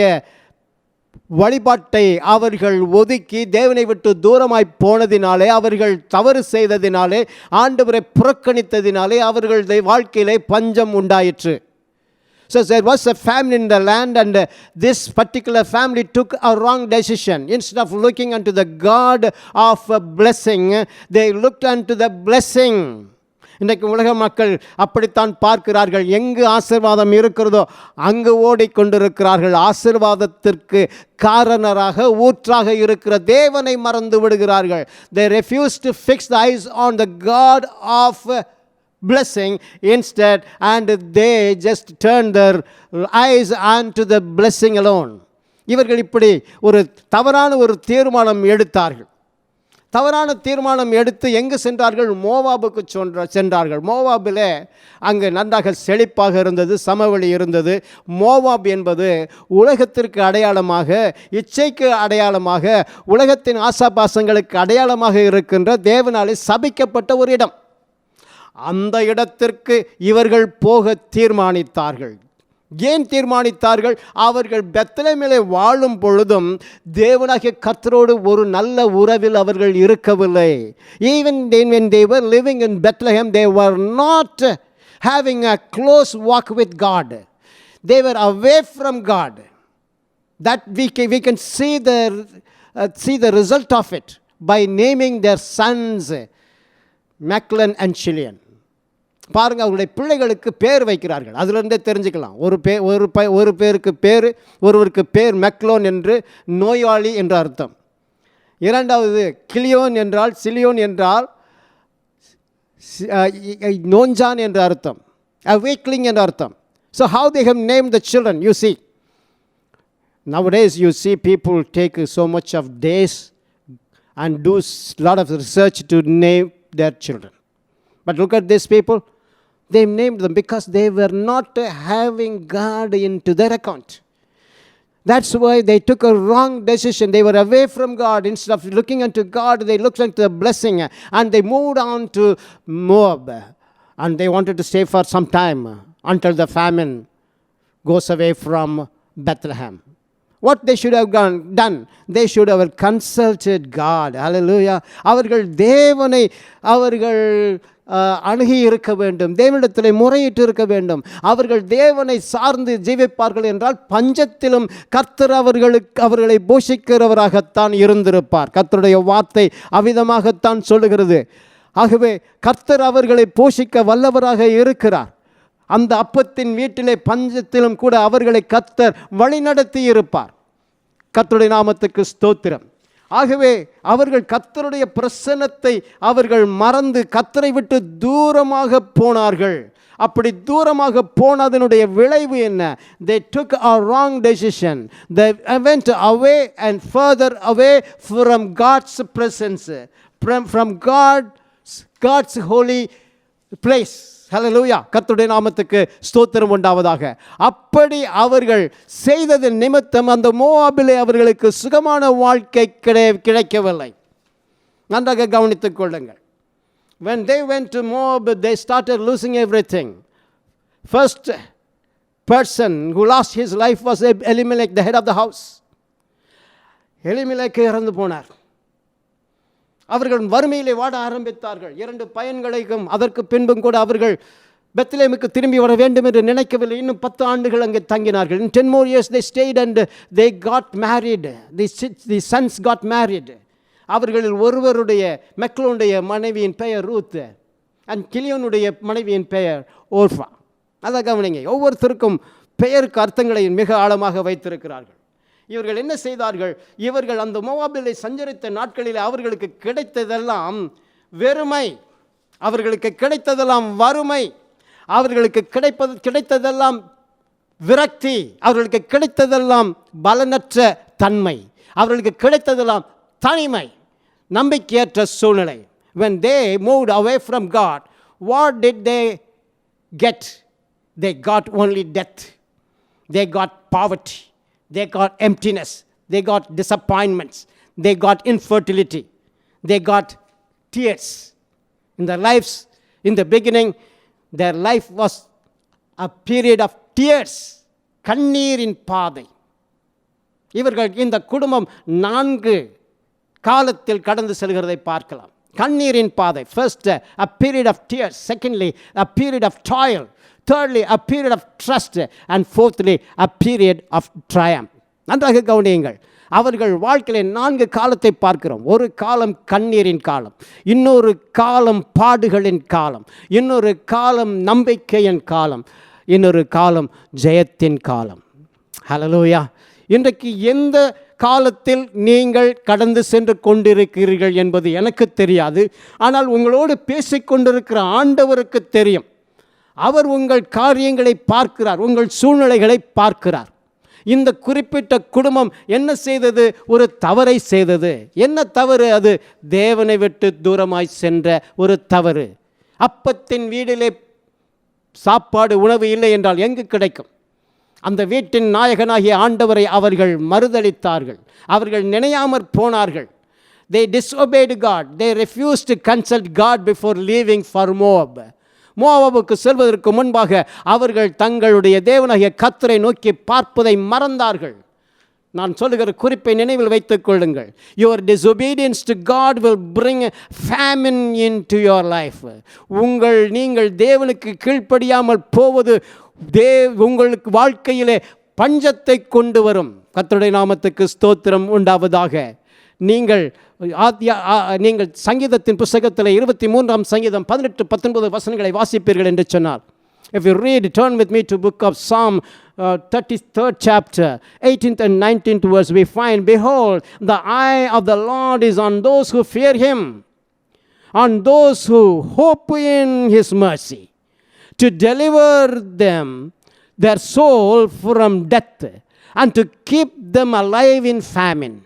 வழிபாட்டை அவர்கள் ஒதுக்கி தேவனை விட்டு தூரமாய் போனதினாலே, அவர்கள் தவறு செய்ததினாலே, ஆண்டவரை புறக்கணித்ததினாலே அவர்களுடைய வாழ்க்கையிலே பஞ்சம் உண்டாயிற்று. So there was a famine in the land, and this particular family took a wrong decision. Instead of looking unto the God of blessing, they looked unto the blessing. இன்றைக்கு உலக மக்கள் அப்படித்தான் பார்க்கிறார்கள். எங்கு ஆசீர்வாதம் இருக்கிறதோ அங்கு ஓடிக்கொண்டிருக்கிறார்கள். ஆசீர்வாதத்திற்கு காரணராக ஊற்றாக இருக்கிற தேவனை மறந்து விடுகிறார்கள். They refuse to fix the eyes on the God of blessing instead, and they just turn their eyes onto the blessing alone. இவர்கள் இப்படி ஒரு தவறான ஒரு தீர்மானம் எடுத்தார்கள். தவறான தீர்மானம் எடுத்து எங்கு சென்றார்கள்? மோவாபுக்கு சென்றார்கள். மோவாபிலே அங்கு நன்றாக செழிப்பாக இருந்தது, சமவெளி இருந்தது. மோவாப் என்பது உலகத்திற்கு அடையாளமாக, இச்சைக்கு அடையாளமாக, உலகத்தின் ஆசாபாசங்களுக்கு அடையாளமாக இருக்கின்ற தேவனாலே சபிக்கப்பட்ட ஒரு இடம். அந்த இடத்திற்கு இவர்கள் போக தீர்மானித்தார்கள். ஏன் தீர்மானித்தார்கள்? அவர்கள் பெத்லெஹேமிலே வாழும் பொழுதும் தேவனாகிய கர்த்தரோடு ஒரு நல்ல உறவில் அவர்கள் இருக்கவில்லை. Even when they were living in Bethlehem, they were not having a close walk with God. They were away from God. That we can see the result of it by naming their sons Machlon and Chilion. பாருங்கள், அவருடைய பிள்ளைகளுக்கு பேர் வைக்கிறார்கள். அதிலிருந்தே தெரிஞ்சுக்கலாம். ஒரு பேருக்கு பேர், ஒருவருக்கு பேர் மெக்லோன் என்று நோயாளி என்ற அர்த்தம். இரண்டாவது கிளியோன் என்றால், சிலியோன் என்றால் நோஞ்சான் என்ற அர்த்தம், அவேக்லிங் என்ற அர்த்தம். So how they have named the children, you see. Nowadays you see people take so much of days and do lot of research to name their children. But look at these people. They named them because they were not having God into their account. That's why they took a wrong decision. They were away from God. Instead of looking unto God, they looked unto the blessing, and they moved on to Moab. And they wanted to stay for some time until the famine goes away from Bethlehem. What they should have done, they should have consulted God. Hallelujah. அவர்கள் தேவனை அணுகி இருக்க வேண்டும், தேவனிடத்தில் முறையிட்டு இருக்க வேண்டும். அவர்கள் தேவனை சார்ந்து ஜீவிப்பார்கள் என்றால் பஞ்சத்திலும் கர்த்தர் அவர்களை போஷிக்கிறவராகத்தான் இருந்திருப்பார். கர்த்தருடைய வார்த்தை அவ்விதமாகத்தான் சொல்லுகிறது. ஆகவே கர்த்தர் அவர்களை போஷிக்க வல்லவராக இருக்கிறார். அந்த அப்பத்தின் வீட்டிலே பஞ்சத்திலும் கூட அவர்களை கர்த்தர் வழிநடத்தி இருப்பார். கர்த்தருடைய நாமத்துக்கு ஸ்தோத்திரம். ஆகவே அவர்கள் கர்த்தருடைய பிரசன்னத்தை அவர்கள் மறந்து கர்த்தரை விட்டு தூரமாக போனார்கள். அப்படி தூரமாக போனதனுடைய விளைவு என்ன? They took a wrong decision. They went away and further away from God's presence, from God's holy place. ஹல்லேலூயா. கர்த்தருடைய நாமத்துக்கு ஸ்தோத்திரம் உண்டாவதாக. அப்படி அவர்கள் செய்தது நிமித்தம் அந்த மோவாபிலே அவர்களுக்கு சுகமான வாழ்க்கை கிடைக்கவில்லை. நன்றாக கவனித்துக் கொள்ளுங்கள். When they went to Moab, they started losing everything. First person who lost his life was Elimelech, the head of the house. Elimelech இறந்து போனார். அவர்கள் வறுமையிலே வாட ஆரம்பித்தார்கள். 2 பையன்களையும் அதற்கு பின்பும் கூட அவர்கள் பெத்லெஹேமுக்கு திரும்பி வர வேண்டும் என்று நினைக்கவில்லை. இன்னும் 10 ஆண்டுகள் அங்கே தங்கினார்கள். In 10 more years they stayed and they got married. The sons got married. அவர்களில் ஒருவருடைய மெக்லோனுடைய மனைவியின் பெயர் ரூத், அண்ட் கிலியோனுடைய மனைவியின் பெயர் ஓர்ஃபா. அதை கவனிங்க. ஒவ்வொருத்தருக்கும் பெயருக்கு அர்த்தங்களை மிக ஆழமாக வைத்திருக்கிறார்கள். இவர்கள் என்ன செய்தார்கள்? இவர்கள் அந்த மோவாபிலே சஞ்சரித்த நாட்களில் அவர்களுக்கு கிடைத்ததெல்லாம் வெறுமை, அவர்களுக்கு கிடைத்ததெல்லாம் வறுமை, அவர்களுக்கு கிடைத்ததெல்லாம் விரக்தி, அவர்களுக்கு கிடைத்ததெல்லாம் பலனற்ற தன்மை, அவர்களுக்கு கிடைத்ததெல்லாம் தனிமை, நம்பிக்கையற்ற சூழ்நிலை. When they moved away from God, what did they get? They got only death. They got poverty. They got emptiness. They got disappointments. They got infertility. They got tears. In their lives, in the beginning, their life was a period of tears. கண்ணீரின் பாதை. இவர்கள் இந்த குடும்பம் 4 காலத்தில் கடந்து செல்கிறதை பார்க்கலாம். கண்ணீரின் பாதை. First a period of tears, secondly a period of toil, thirdly a period of trust, and fourthly a period of triumph. நன்றாக கவனியுங்கள். அவர்கள் வாழ்க்கையிலே 4 காலத்தை பார்க்கிறோம். ஒரு காலம் கண்ணீரின் காலம், இன்னொரு காலம் பாடுகளின் காலம், இன்னொரு காலம் நம்பிக்கையின் காலம், இன்னொரு காலம் ஜெயத்தின் காலம். ஹல்லேலூயா. இன்றைக்கு எந்த காலத்தில் நீங்கள் கடந்து சென்று கொண்டிருக்கிறீர்கள் என்பது எனக்கு தெரியாது. ஆனால் உங்களோடு பேசிக்கொண்டிருக்கிற ஆண்டவருக்கு தெரியும். அவர் உங்கள் காரியங்களை பார்க்கிறார், உங்கள் சூழ்நிலைகளை பார்க்கிறார். இந்த குறிப்பிட்ட குடும்பம் என்ன செய்தது? ஒரு தவறை செய்தது. என்ன தவறு அது? தேவனை விட்டு தூரமாய் சென்ற ஒரு தவறு. அப்பத்தின் வீட்டிலே சாப்பாடு உணவு இல்லை என்றால் எங்கு கிடைக்கும்? அந்த வீட்டின் நாயகனாகிய ஆண்டவரை அவர்கள் மறுதலித்தார்கள். அவர்கள் நினையாமற் போனார்கள். They disobeyed God. They refused to consult God before leaving for Moab. மோவாபுக்கு செல்வதற்கு முன்பாக அவர்கள் தங்களுடைய தேவனாகிய கர்த்தரை நோக்கி பார்ப்பதை மறந்தார்கள். நான் சொல்லுகிற குறிப்பை நினைவில் வைத்துக் கொள்ளுங்கள். Your disobedience to God will bring famine into your life. நீங்கள் தேவனுக்கு கீழ்ப்படியாமல் போவது உங்களுக்கு வாழ்க்கையிலே பஞ்சத்தை கொண்டு வரும். கர்த்தருடைய நாமத்துக்கு ஸ்தோத்திரம் உண்டாவதாக. நீங்கள் சங்கீதத்தின் புத்தகத்தில் 23ஆம் சங்கீதம் 18-19 வசனங்களை வாசிப்பீர்கள் என்று சொன்னார். If you read, turn with me to book of Psalm 33rd chapter, 18th and 19th verse, we find, behold, the eye of the Lord is on those who fear him, on those who hope in his mercy, to deliver them, their soul from death, and to keep them alive in famine.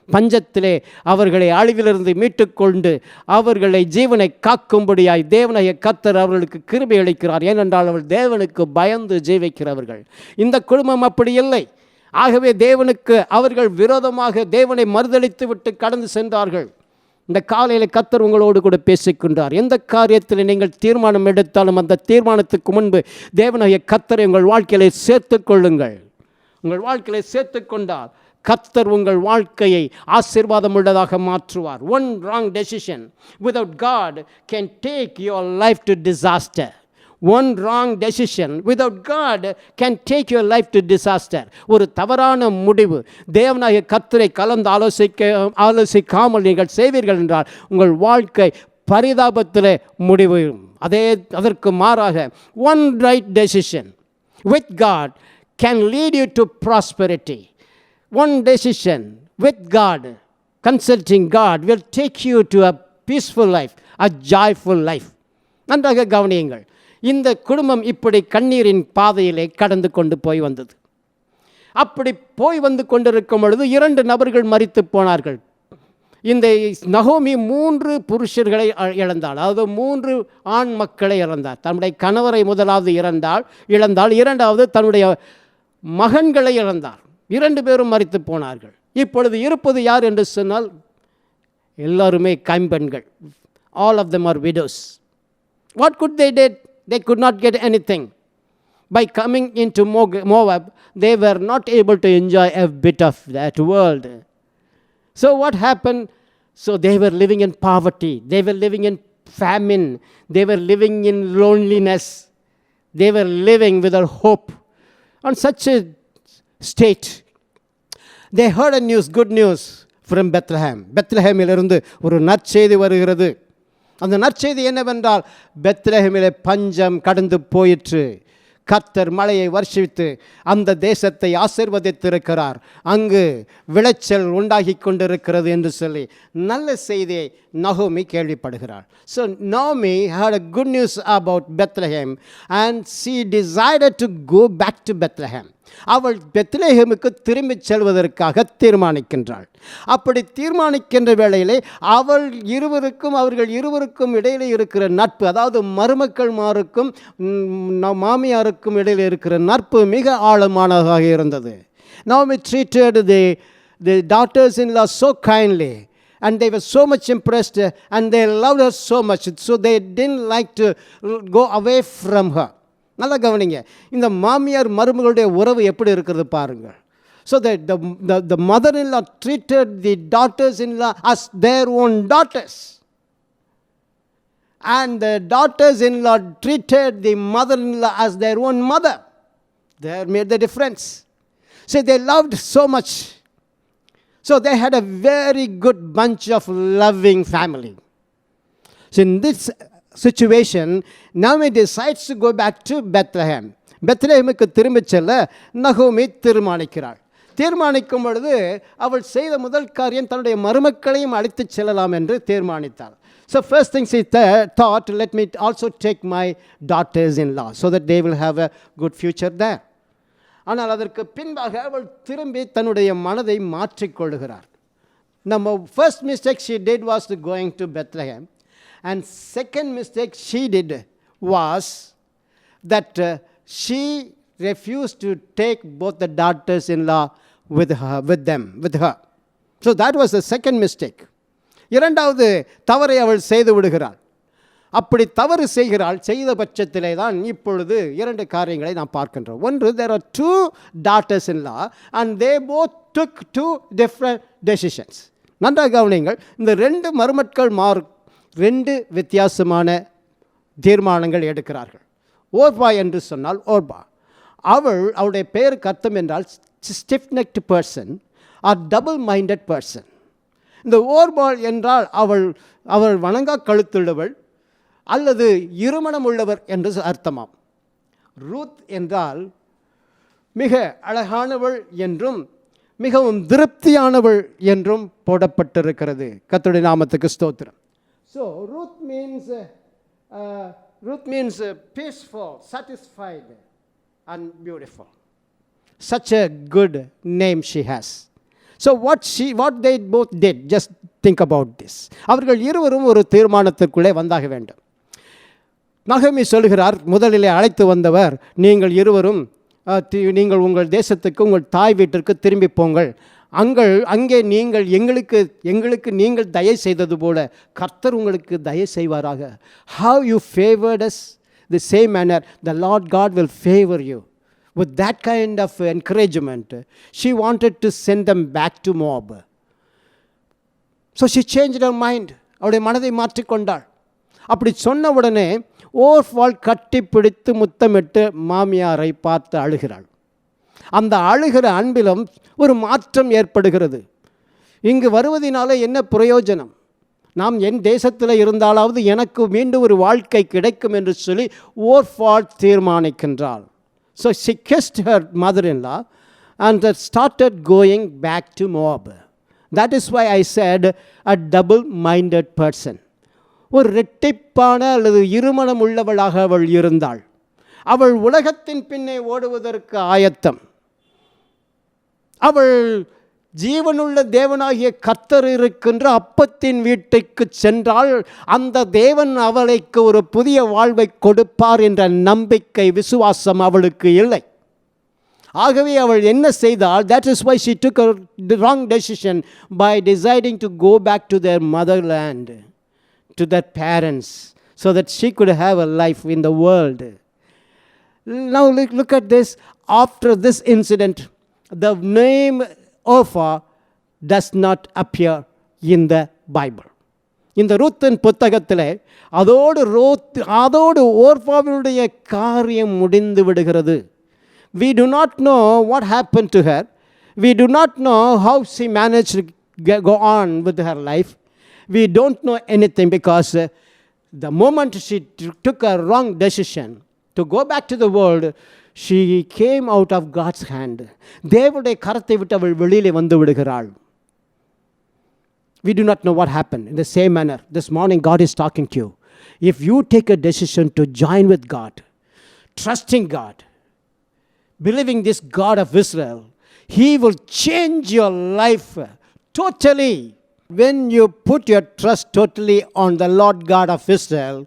பஞ்சத்திலே அவர்களை அழிவிலிருந்து மீட்டுக்கொண்டு அவர்களை ஜீவனை காக்கும்படியாய் தேவனாகிய கர்த்தர் அவர்களுக்கு கிருபை அளிக்கிறார். ஏனென்றால் அவர்கள் தேவனுக்கு பயந்து ஜீவிக்கிறவர்கள். இந்த குடும்பம் அப்படி இல்லை. ஆகவே தேவனுக்கு அவர்கள் விரோதமாக தேவனை மறுதலித்து விட்டு கடந்து சென்றார்கள். இந்த காலையில் கர்த்தர் உங்களோடு கூட பேசிக்கொண்டார். எந்த காரியத்தில் நீங்கள் தீர்மானம் எடுத்தாலும் அந்த தீர்மானத்துக்கு முன்பு தேவனாகிய கர்த்தரை உங்கள் வாழ்க்கையிலே சேர்த்து கொள்ளுங்கள். உங்கள் வாழ்க்கையிலே சேர்த்து கொண்டால் கர்த்தர் உங்கள் வாழ்க்கையை ஆசீர்வாதம் உள்ளதாக மாற்றுவார். One wrong decision without God can take your life to disaster. One wrong decision without God can take your life to disaster. ஒரு தவறான முடிவு தேவனாகிய கர்த்தரை கலந்து ஆலோசிக்காமல் நீங்கள் செய்வீர்கள் என்றால் உங்கள் வாழ்க்கை பரிதாபத்தில் முடிவு. அதற்கு மாறாக one right decision with God can lead you to prosperity. One decision with God, consulting God, will take you to a peaceful life, a joyful life. நன்றாக கவனியுங்கள். இந்த குடும்பம் இப்படி கண்ணீரின் பாதையிலே கடந்து கொண்டு போய் வந்தது. அப்படி போய் வந்து கொண்டிருக்கும் பொழுது 2 நபர்கள் மரித்து போனார்கள். இந்த நகோமி 3 புருஷர்களை இழந்தாள். அதாவது 3 ஆண் மக்களை இழந்தார். தன்னுடைய கணவரை முதலாவது இழந்தாள். இரண்டாவது தன்னுடைய மகன்களை இழந்தார். 2 பேரும் மரித்து போனார்கள். இப்பொழுது இருப்பது யார் என்று சொன்னால் எல்லாருமே கைம்பெண்கள். All of them are widows. What could they do? They could not get anything. By coming into Moab, they were not able to enjoy a bit of that world. So what happened? So they were living in poverty. They were living in famine. They were living in loneliness. They were living without hope. On such a state, they heard a news, good news from Bethlehem. பெத்லஹேமிலிருந்து ஒரு நற்செய்தி வருகிறது. அந்த நற்செய்தி என்னவென்றால் பெத்லஹேமிலே பஞ்சம் கடந்து போயிற்று. கர்த்தர் மழையை வருஷித்து அந்த தேசத்தை ஆசீர்வதித்திருக்கிறார். அங்கு விளைச்சல் உண்டாகி கொண்டிருக்கிறது என்று சொல்லி நல்ல செய்தியை நகோமி கேள்விப்படுகிறார். So Naomi had a good news about Bethlehem and she decided to go back to Bethlehem. அவள் பெத்லெஹேமுக்கு திரும்பிச் செல்வதற்காக தீர்மானிக்கின்றாள். அப்படி தீர்மானிக்கின்ற வேளையிலே அவர்கள் இருவருக்கும் இடையிலே இருக்கிற நட்பு, அதாவது மருமக்கள்மாருக்கும் மாமியாருக்கும் இடையிலே இருக்கிற நட்பு மிக ஆழமானதாக இருந்தது. Naomi treated the daughters-in-law so kindly and they were so much impressed and they loved her so much, so they didn't like to go away from her. நல்லா கவனிங்க. இந்த மாமியார் மருமகளுடைய உறவு எப்படி இருக்கிறது பாருங்கள். So that the mother-in-law treated the daughters-in-law as their own daughters. And the daughters-in-law treated the mother-in-law as their own mother. They made the difference. See, they loved so much. So they had a very good bunch of loving family. So in this situation, Naomi decides to go back to Bethlehem. பெத்லெஹேமுக்கு திரும்பிச் செல்ல நகோமி தீர்மானிக்கும் பொழுது அவள் செய்த முதல் காரியம் தன்னுடைய மருமக்களையும் அழைத்துச் செல்லலாம் என்று தீர்மானித்தாள். So first thing she thought, let me also take my daughters-in-law so that they will have a good future there. ஆனால் அதற்கு பின்பாக அவள் திரும்பி தன்னுடைய மனதை மாற்றிக்கொள்கிறார். Number first mistake she did was to going to Bethlehem, and second mistake she did was that she refused to take both the daughters-in-law with her. So that was the second mistake. இரண்டாவது தவறை அவள் செய்து விடுகிறாள். அப்படி தவறு செய்த பட்சத்திலே தான் இப்பொழுது இரண்டு காரியங்களை நாம் பார்க்கின்றோம். ஒன்று, there are two daughters-in-law and they both took two different decisions. நன்றாக கவனியுங்கள். இந்த ரெண்டு மருமக்கள் ரெண்டு வித்தியாசமான தீர்மானங்கள் எடுக்கிறார்கள். ஓர்பா என்று சொன்னால் ஓர்பா, அவளுடைய பெயருக்கு அர்த்தம் என்றால் stiff necked person or double minded person. இந்த ஓர்பால் என்றால் அவள் வணங்கா கழுத்துள்ளவள் அல்லது இருமணம் உள்ளவர் என்று அர்த்தமாம். ரூத் என்றால் மிக அழகானவள் என்றும் மிகவும் திருப்தியானவள் என்றும் போடப்பட்டிருக்கிறது. கர்த்தருடைய நாமத்துக்கு ஸ்தோத்திரம். So Ruth means peaceful, satisfied and beautiful. Such a good name she has. So what they both did, just think about this. அவர்கள் இருவரும் ஒரு தீர்மானத்திற்குள்ளே வந்தாக வேண்டும். நகோமி சொல்கிறார், முதலிலே அழைத்து வந்தவர், நீங்கள் இருவரும் நீங்கள் உங்கள் தேசத்துக்கு உங்கள் தாய் வீட்டிற்கு திரும்பி போங்கள். அங்கே நீங்கள் எங்களுக்கு நீங்கள் தயை செய்தது போல கர்த்தர் உங்களுக்கு தயை செய்வாராக. How you favored us, the same manner the Lord God will favor you. With that kind of encouragement, she wanted to send them back to Moab. So she changed her mind. அவருடைய மனதை மாற்றிக்கொண்டாள். அப்படி சொன்ன உடனே ஓர்பால் கட்டி பிடித்து முத்தமிட்டு மாமியாரை பார்த்து அழுகிறாள். அந்த அழுகிற அன்பிலும் ஒரு மாற்றம் ஏற்படுகிறது. இங்கு வருவதனால என்ன பிரயோஜனம்? நாம் என் தேசத்தில் இருந்தாலாவது எனக்கு மீண்டும் ஒரு வாழ்க்கை கிடைக்கும் என்று சொல்லி ஓர்பால் தீர்மானிக்கின்றாள். So she kissed her mother-in-law and started going back to Moab. That is why I said a double-minded person. ஒரு இரட்டிப்பான அல்லது இருமனம் உள்ளவளாக அவள் இருந்தாள். அவள் உலகத்தின் பின்னே ஓடுவதற்கு ஆயத்தம். அவள் ஜீவனுள்ள தேவனாகிய கர்த்தர் இருக்கின்ற அப்பத்தின் வீட்டுக்கு சென்றால் அந்த தேவன் அவளுக்கு ஒரு புதிய வாழ்வை கொடுப்பார் என்ற நம்பிக்கை, விசுவாசம் அவளுக்கு இல்லை. ஆகவே அவள் என்ன செய்தாள்? That is why she took a wrong decision by deciding to go back to their motherland, to their parents, so that she could have a life in the world. Now look at this. After this incident, the name Orpha does not appear in the Bible. இந்த ரூத்தின் புத்தகத்திலே அதோடு ஓர்பாவினுடைய காரியம் முடிந்து விடுகிறது. We do not know what happened to her. We do not know how she managed to go on with her life. We don't know anything because the moment she took a wrong decision to go back to the world, she came out of God's hand. தேவனுடைய கரத்தை விட்டு அவள் வெளியிலே வந்து விடுகிறாள். We do not know what happened. In the same manner, this morning God is talking to you. If you take a decision to join with God, trusting God, believing this God of Israel, He will change your life totally. When you put your trust totally on the Lord God of Israel,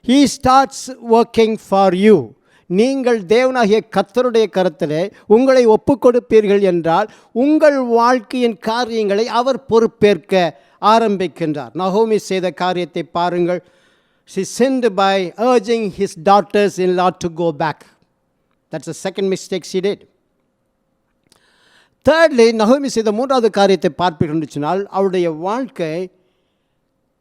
He starts working for you. நீங்கள் தேவனாகிய கர்த்தருடைய கரத்திலே உங்களை ஒப்புக் கொடுப்பீர்கள் என்றால் உங்கள் வாழ்க்கையின் காரியங்களை அவர் பொறுப்பேற்க ஆரம்பிக்கின்றார். நகோமி செய்த காரியத்தை பாருங்கள். She sinned by urging his daughters-in-law to go back. That's the second mistake she did. Thirdly நகோமி செய்த மூன்றாவது காரியத்தை பார்ப்பீர்கள் சொன்னால் அவளுடைய வாழ்க்கை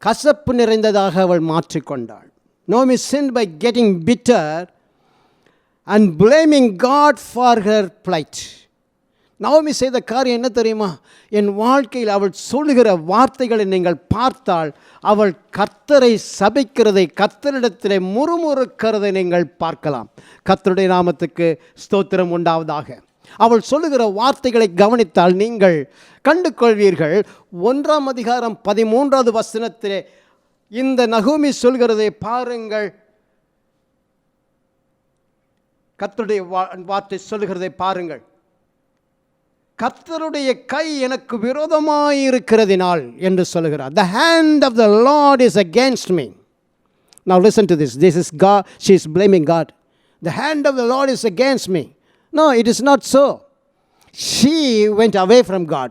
கசப்பு நிறைந்ததாக அவள் மாற்றிக்கொண்டாள். Naomi sinned by getting bitter and blaming God for her plight. Naomi செய்த காரியம் என்ன தெரியுமா? என் வாழ்க்கையில் அவள் சொல்லுகிற வார்த்தைகளை நீங்கள் பார்த்தால் அவள் கர்த்தரை சபிக்கிறதை, கர்த்தரிடத்திலே முறுமுறுக்கிறதை நீங்கள் பார்க்கலாம். கர்த்தருடைய நாமத்துக்கு ஸ்தோத்திரம் உண்டாவதாக. அவள் சொல்லுகிற வார்த்தைகளை கவனித்தால் நீங்கள் கண்டு கொள்வீர்கள். 1 அதிகாரம் 13வது வசனத்திலே இந்த நகோமி சொல்கிறதை பாருங்கள். கர்த்தருடைய வார்த்தை சொல்லுகிறதை பாருங்கள். கர்த்தருடைய கை எனக்கு விரோதமாய் இருக்கிறதினால் என்று சொல்லுகிறார். The hand of the Lord is against me. Now listen to this. This is God. She is blaming God. The hand of the Lord is against me. No, it is not so. She went away from God.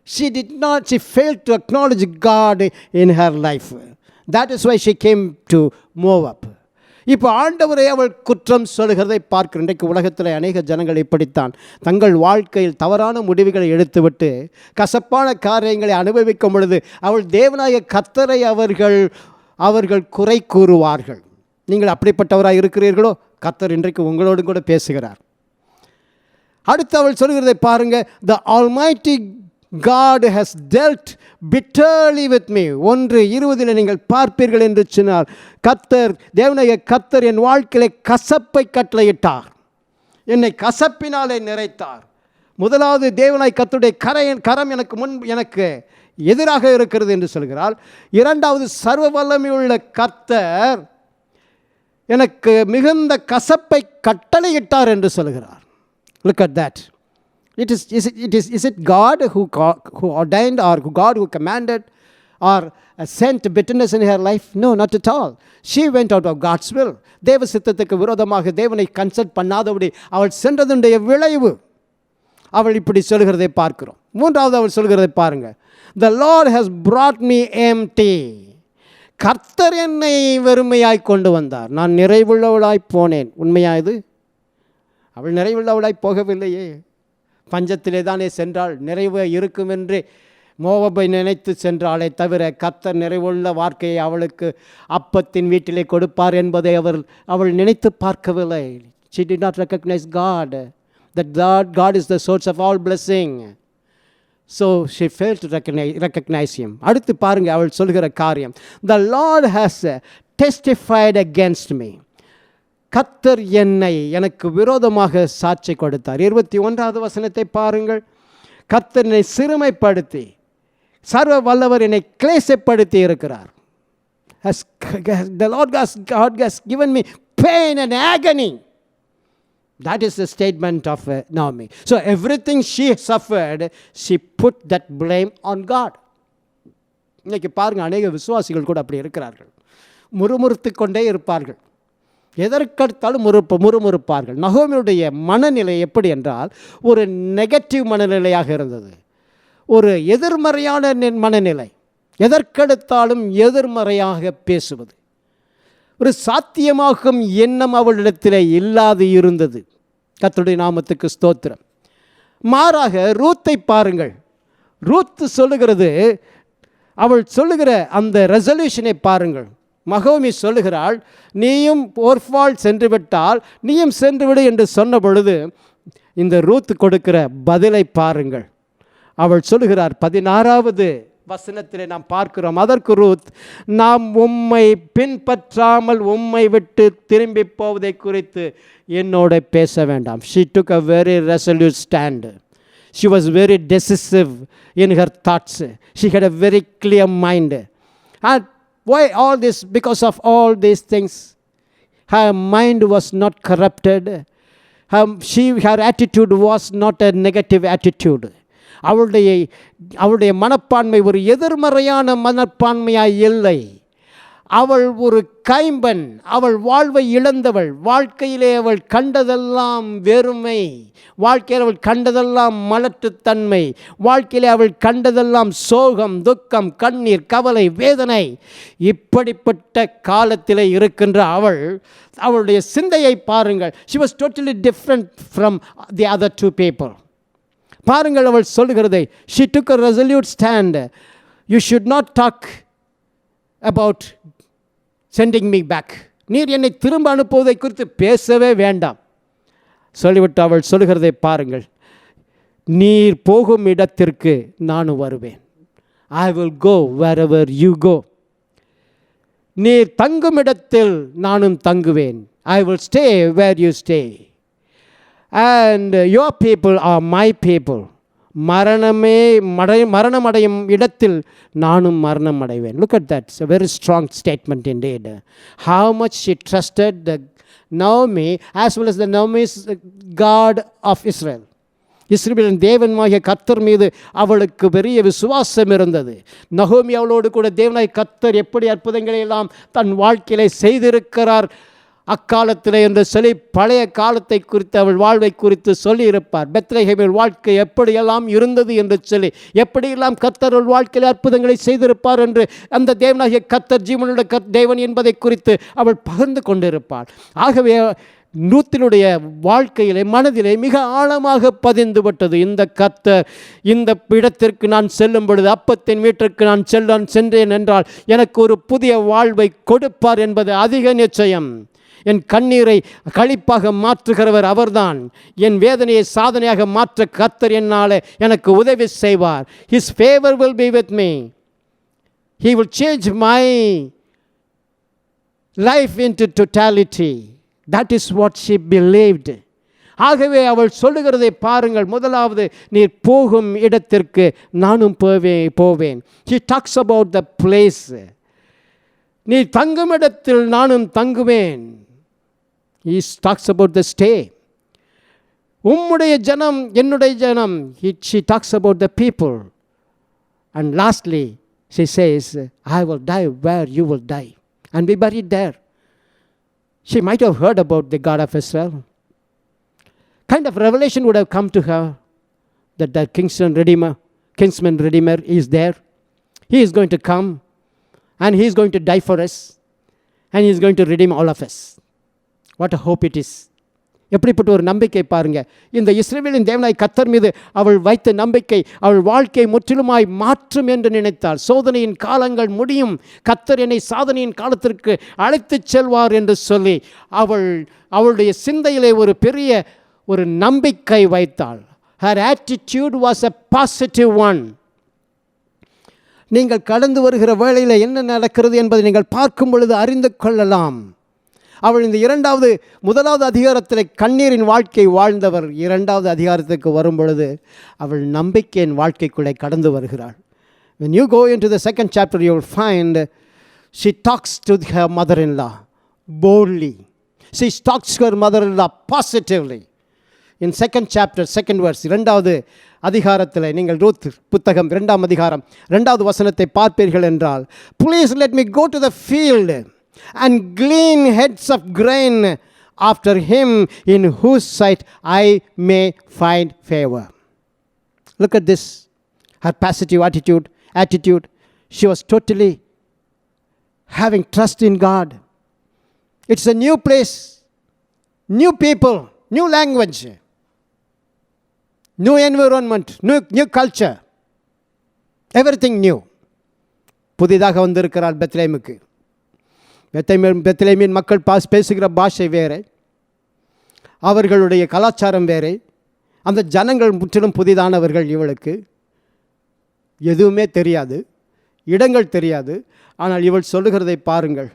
She failed to acknowledge God in her life. That is why she came to Moab. இப்போ ஆண்டவரை அவள் குற்றம் சொல்கிறதை பார்க்கிறோம். இன்றைக்கு உலகத்தில் அநேக ஜனங்கள் இப்படித்தான் தங்கள் வாழ்க்கையில் தவறான முடிவுகளை எடுத்துவிட்டு கசப்பான காரியங்களை அனுபவிக்கும் பொழுது அவள் தேவனாய கர்த்தரை அவர்கள் குறை கூறுவார்கள். நீங்கள் அப்படிப்பட்டவராக இருக்கிறீர்களோ? கர்த்தர் இன்றைக்கு உங்களோடு கூட பேசுகிறார். அடுத்து அவள் சொல்கிறதை பாருங்க. The Almighty God has dealt bitterly with me. 1:20 நீங்கள் பார்ப்பீர்கள் என்று சொன்னால் கர்த்தர், தேவனாகிய கர்த்தர் என் வாழ்க்கையிலே கசப்பை கட்டளையிட்டார், என்னை கசப்பினாலே நிறைத்தார். முதலாவது தேவனாய் கர்த்தருடைய கரம் எனக்கு எதிராக இருக்கிறது என்று சொல்கிறார். இரண்டாவது சர்வ வல்லமையுள்ள கர்த்தர் எனக்கு மிகுந்த கசப்பை கட்டளையிட்டார் என்று சொல்கிறார். Look at that. Is it God who ordained, or God who commanded, or sent bitterness in her life? No, not at all. She went out of God's will. தேவ சித்தத்துக்கு விரோதமாக தேவனை கன்சல்ட் பண்ணாதபடி அவள் சென்றதுடைய விளைவு. அவள் இப்படி சொல்கிறதை பார்க்கிறோம். மூன்றாவது அவள் சொல்கிறதை பாருங்க. The Lord has brought me empty. கர்த்தர் என்னை வெறுமையாய் கொண்டு வந்தார், நான் நிறைவுள்ளவளாய் போனேன். உண்மையா இது? அவள் நிறைவுள்ளவளாய் போகவில்லையே, பஞ்சத்திலே தானே சென்றாள். நிறைவு இருக்குமென்று மோவாபை நினைத்து சென்றாளே தவிர கர்த்தர் நிறைவுள்ள வாழ்க்கையை அவளுக்கு அப்பத்தின் வீட்டிலே கொடுப்பார் என்பதை அவள் நினைத்து பார்க்கவில்லை. She did not recognize God, that God is the source of all blessing. So she failed to recognize him. அடுத்து பாருங்க அவள் சொல்கிற காரியம். The Lord has testified against me. கர்த்தர் எனக்கு விரோதமாக சாட்சி கொடுத்தார். 21வது வசனத்தை பாருங்கள். கர்த்தர் என்னை சிறுமைப்படுத்தி, சர்வ வல்லவர் என்னை கிளேசப்படுத்தி இருக்கிறார். The Lord God has given me pain and agony. That is the statement of Naomi. So everything she suffered, she put that blame on God. இன்னைக்கு பாருங்க, அநேக விசுவாசிகள் கூட அப்படி இருக்கிறார்கள். முறுமுறுத்து கொண்டே இருப்பார்கள், எதற்கெடுத்தாலும் முறுமுறுப்பார்கள். நகோமியுடைய மனநிலை எப்படி என்றால் ஒரு நெகட்டிவ் மனநிலையாக இருந்தது, ஒரு எதிர்மறையான மனநிலை. எதற்கெடுத்தாலும் எதிர்மறையாக பேசுவது, ஒரு சாத்தியமாகும் எண்ணம் அவளிடத்தில் இல்லாது இருந்தது. கர்த்தருடைய நாமத்துக்கு ஸ்தோத்திரம். மாறாக ரூத்தை பாருங்கள். ரூத் சொல்லுகிறது, அவள் சொல்லுகிற அந்த ரெசல்யூஷனை பாருங்கள். நகோமி சொல்லுகிறாள், நீயும் ஓர்பாள் சென்று விட்டால் நீயும் சென்று விடு என்று சொன்ன பொழுது இந்த ரூத் கொடுக்கிற பதிலை பாருங்கள். அவள் சொல்லுகிறார், 16வது வசனத்திலே நாம் பார்க்கிறோம். அதற்கு ரூத், நாம் உம்மை பின்பற்றாமல் உம்மை விட்டு திரும்பி போவதை குறித்து என்னோட பேச வேண்டாம். She took a very resolute stand. She was very decisive in her thoughts. She had a very clear mind. And why all this? Because of all these things, her mind was not corrupted. Her attitude was not a negative attitude. அவளுடைய மனப்பான்மை ஒரு எதிர்மறையான மனப்பான்மையாய் இல்லை. அவள் ஒரு கைம்பன், அவள் வாழ்வை இழந்தவள். வாழ்க்கையிலே அவள் கண்டதெல்லாம் வெறுமை, வாழ்க்கையில் அவள் கண்டதெல்லாம் மலட்டுத்தன்மை, வாழ்க்கையிலே அவள் கண்டதெல்லாம் சோகம், துக்கம், கண்ணீர், கவலை, வேதனை. இப்படிப்பட்ட காலத்திலே இருக்கின்ற அவளுடைய சிந்தையை பாருங்கள். She was totally different from the other two people. பாருங்கள் அவள் சொல்லுகிறதை. she took a resolute stand. You should not talk about sending me back. நீர் என்னை திரும்ப அனுப்புவதை குறித்து பேசவே வேண்டாம் சொல்லிவிட்டு அவள் சொல்லுகிறதை பாருங்கள். நீர் போகும் இடத்திற்கு நானும் வருவேன். I will go wherever you go. நீர் தங்கும் இடத்தில் நானும் தங்குவேன். I will stay where you stay. And your people are my people. மரணமடையும் இடத்தில் நானும் மரணம் அடைவேன். Look at that. It's a very strong statement indeed. How much she trusted the Naomi as well as the Naomi's God of Israel. இஸ்ரவேலின் தேவனாகிய கர்த்தர் மீது அவளுக்கு பெரிய விசுவாசம் இருந்தது. நகோமி அவளோடு கூட தேவனாகிய கர்த்தர் எப்படி அற்புதங்களை எல்லாம் தன் வாழ்க்கையிலே செய்திருக்கிறார் அக்காலத்திலே என்று சொல்லி பழைய காலத்தை குறித்து அவள் வாழ்வை குறித்து சொல்லியிருப்பார். பெத்லகேமில் வாழ்க்கை எப்படியெல்லாம் இருந்தது என்று சொல்லி எப்படியெல்லாம் கர்த்தர் வாழ்க்கையில் அற்புதங்களை செய்திருப்பார் என்று அந்த தேவனாகிய கர்த்தர் ஜீவனுடைய தேவன் என்பதை குறித்து அவள் பகிர்ந்து கொண்டிருப்பாள். ஆகவே ரூத்தினுடைய வாழ்க்கையிலே மனதிலே மிக ஆழமாக பதிந்து விட்டது. இந்த கர்த்தர் இந்த இடத்திற்கு நான் செல்லும் பொழுது அப்பத்தின் வீட்டிற்கு நான் சென்றேன் என்றால் எனக்கு ஒரு புதிய வாழ்வை கொடுப்பார் என்பது அதிக நிச்சயம். என் கண்ணீரை களிப்பாக மாற்றுகிறவர் அவர்தான். என் வேதனையை சாதனையாக மாற்ற கர்த்தர் என்னாலே எனக்கு உதவி செய்வார். His favor will be with me. He will change my life into totality. That is what she believed. ஆகவே அவள் சொல்லுகிறதை பாருங்கள். முதலாவது நீர் போகும் இடத்திற்கு நானும் போவேன். She talks about the place. நீ தங்கும் இடத்தில் நானும் தங்குவேன். He talks about the stay. உம்முடைய ஜனம் என்னுடைய ஜனம். She talks about the people. And lastly she says, I will die where you will die and be buried there. She might have heard about the God of Israel. Kind of revelation would have come to her that the kinsman redeemer is there. He is going to come and he is going to die for us and he is going to redeem all of us. What a hope it is. எப்படிப்பட்ட ஒரு நம்பிக்கை பாருங்க. இந்த இஸ்ரவேலின் தேவனாய் கர்த்தர் மீது அவள் வைத்த நம்பிக்கை அவள் வாழ்க்கையை முற்றிலுமாய் மாற்றும் என்று நினைத்தாள். சோதனையின் காலங்கள் முடியும், கர்த்தர் என்னை சாதனையின் காலத்திற்கு அழைத்துச் செல்வார் என்று சொல்லி அவளுடைய சிந்தையிலே ஒரு பெரிய ஒரு நம்பிக்கை வைத்தாள். Her attitude was a positive one. நீங்கள் கடந்து வருகிற வேளையில் என்ன நடக்கிறது என்பதை நீங்கள் பார்க்கும் பொழுது அறிந்து கொள்ளலாம். அவள் இந்த முதலாவது அதிகாரத்தில் கண்ணீரின் வாழ்க்கை வாழ்ந்தவர் இரண்டாவது அதிகாரத்துக்கு வரும் பொழுது அவள் நம்பிக்கையின் வாழ்க்கைக்குள்ளே கடந்து வருகிறாள். When you go into the second chapter, you will find she talks to her mother-in-law boldly. She talks to her mother-in-law positively. In second chapter, second verse, இரண்டாவது அதிகாரத்தில் நீங்கள் ரூத் புத்தகம் 2ஆம் அதிகாரம் 2வது வசனத்தை பார்ப்பீர்கள் என்றால், Please let me go to the field and glean heads of grain after him in whose sight I may find favor. Look at this, her passive attitude. She was totally having trust in God. It's a new place, new people, new language, new environment, new culture, everything new. புதிதாக வந்திருக்கிறார் பெத்லகேமுக்கு. பெத்லகேமின் மக்கள் பேசுகிற பாஷை வேறு, அவர்களுடைய கலாச்சாரம் வேறு, அந்த ஜனங்கள் முற்றிலும் புதிதானவர்கள். இவளுக்கு எதுவுமே தெரியாது, இடங்கள் தெரியாது. ஆனால் இவள் சொல்லுகிறதை பாருங்கள்.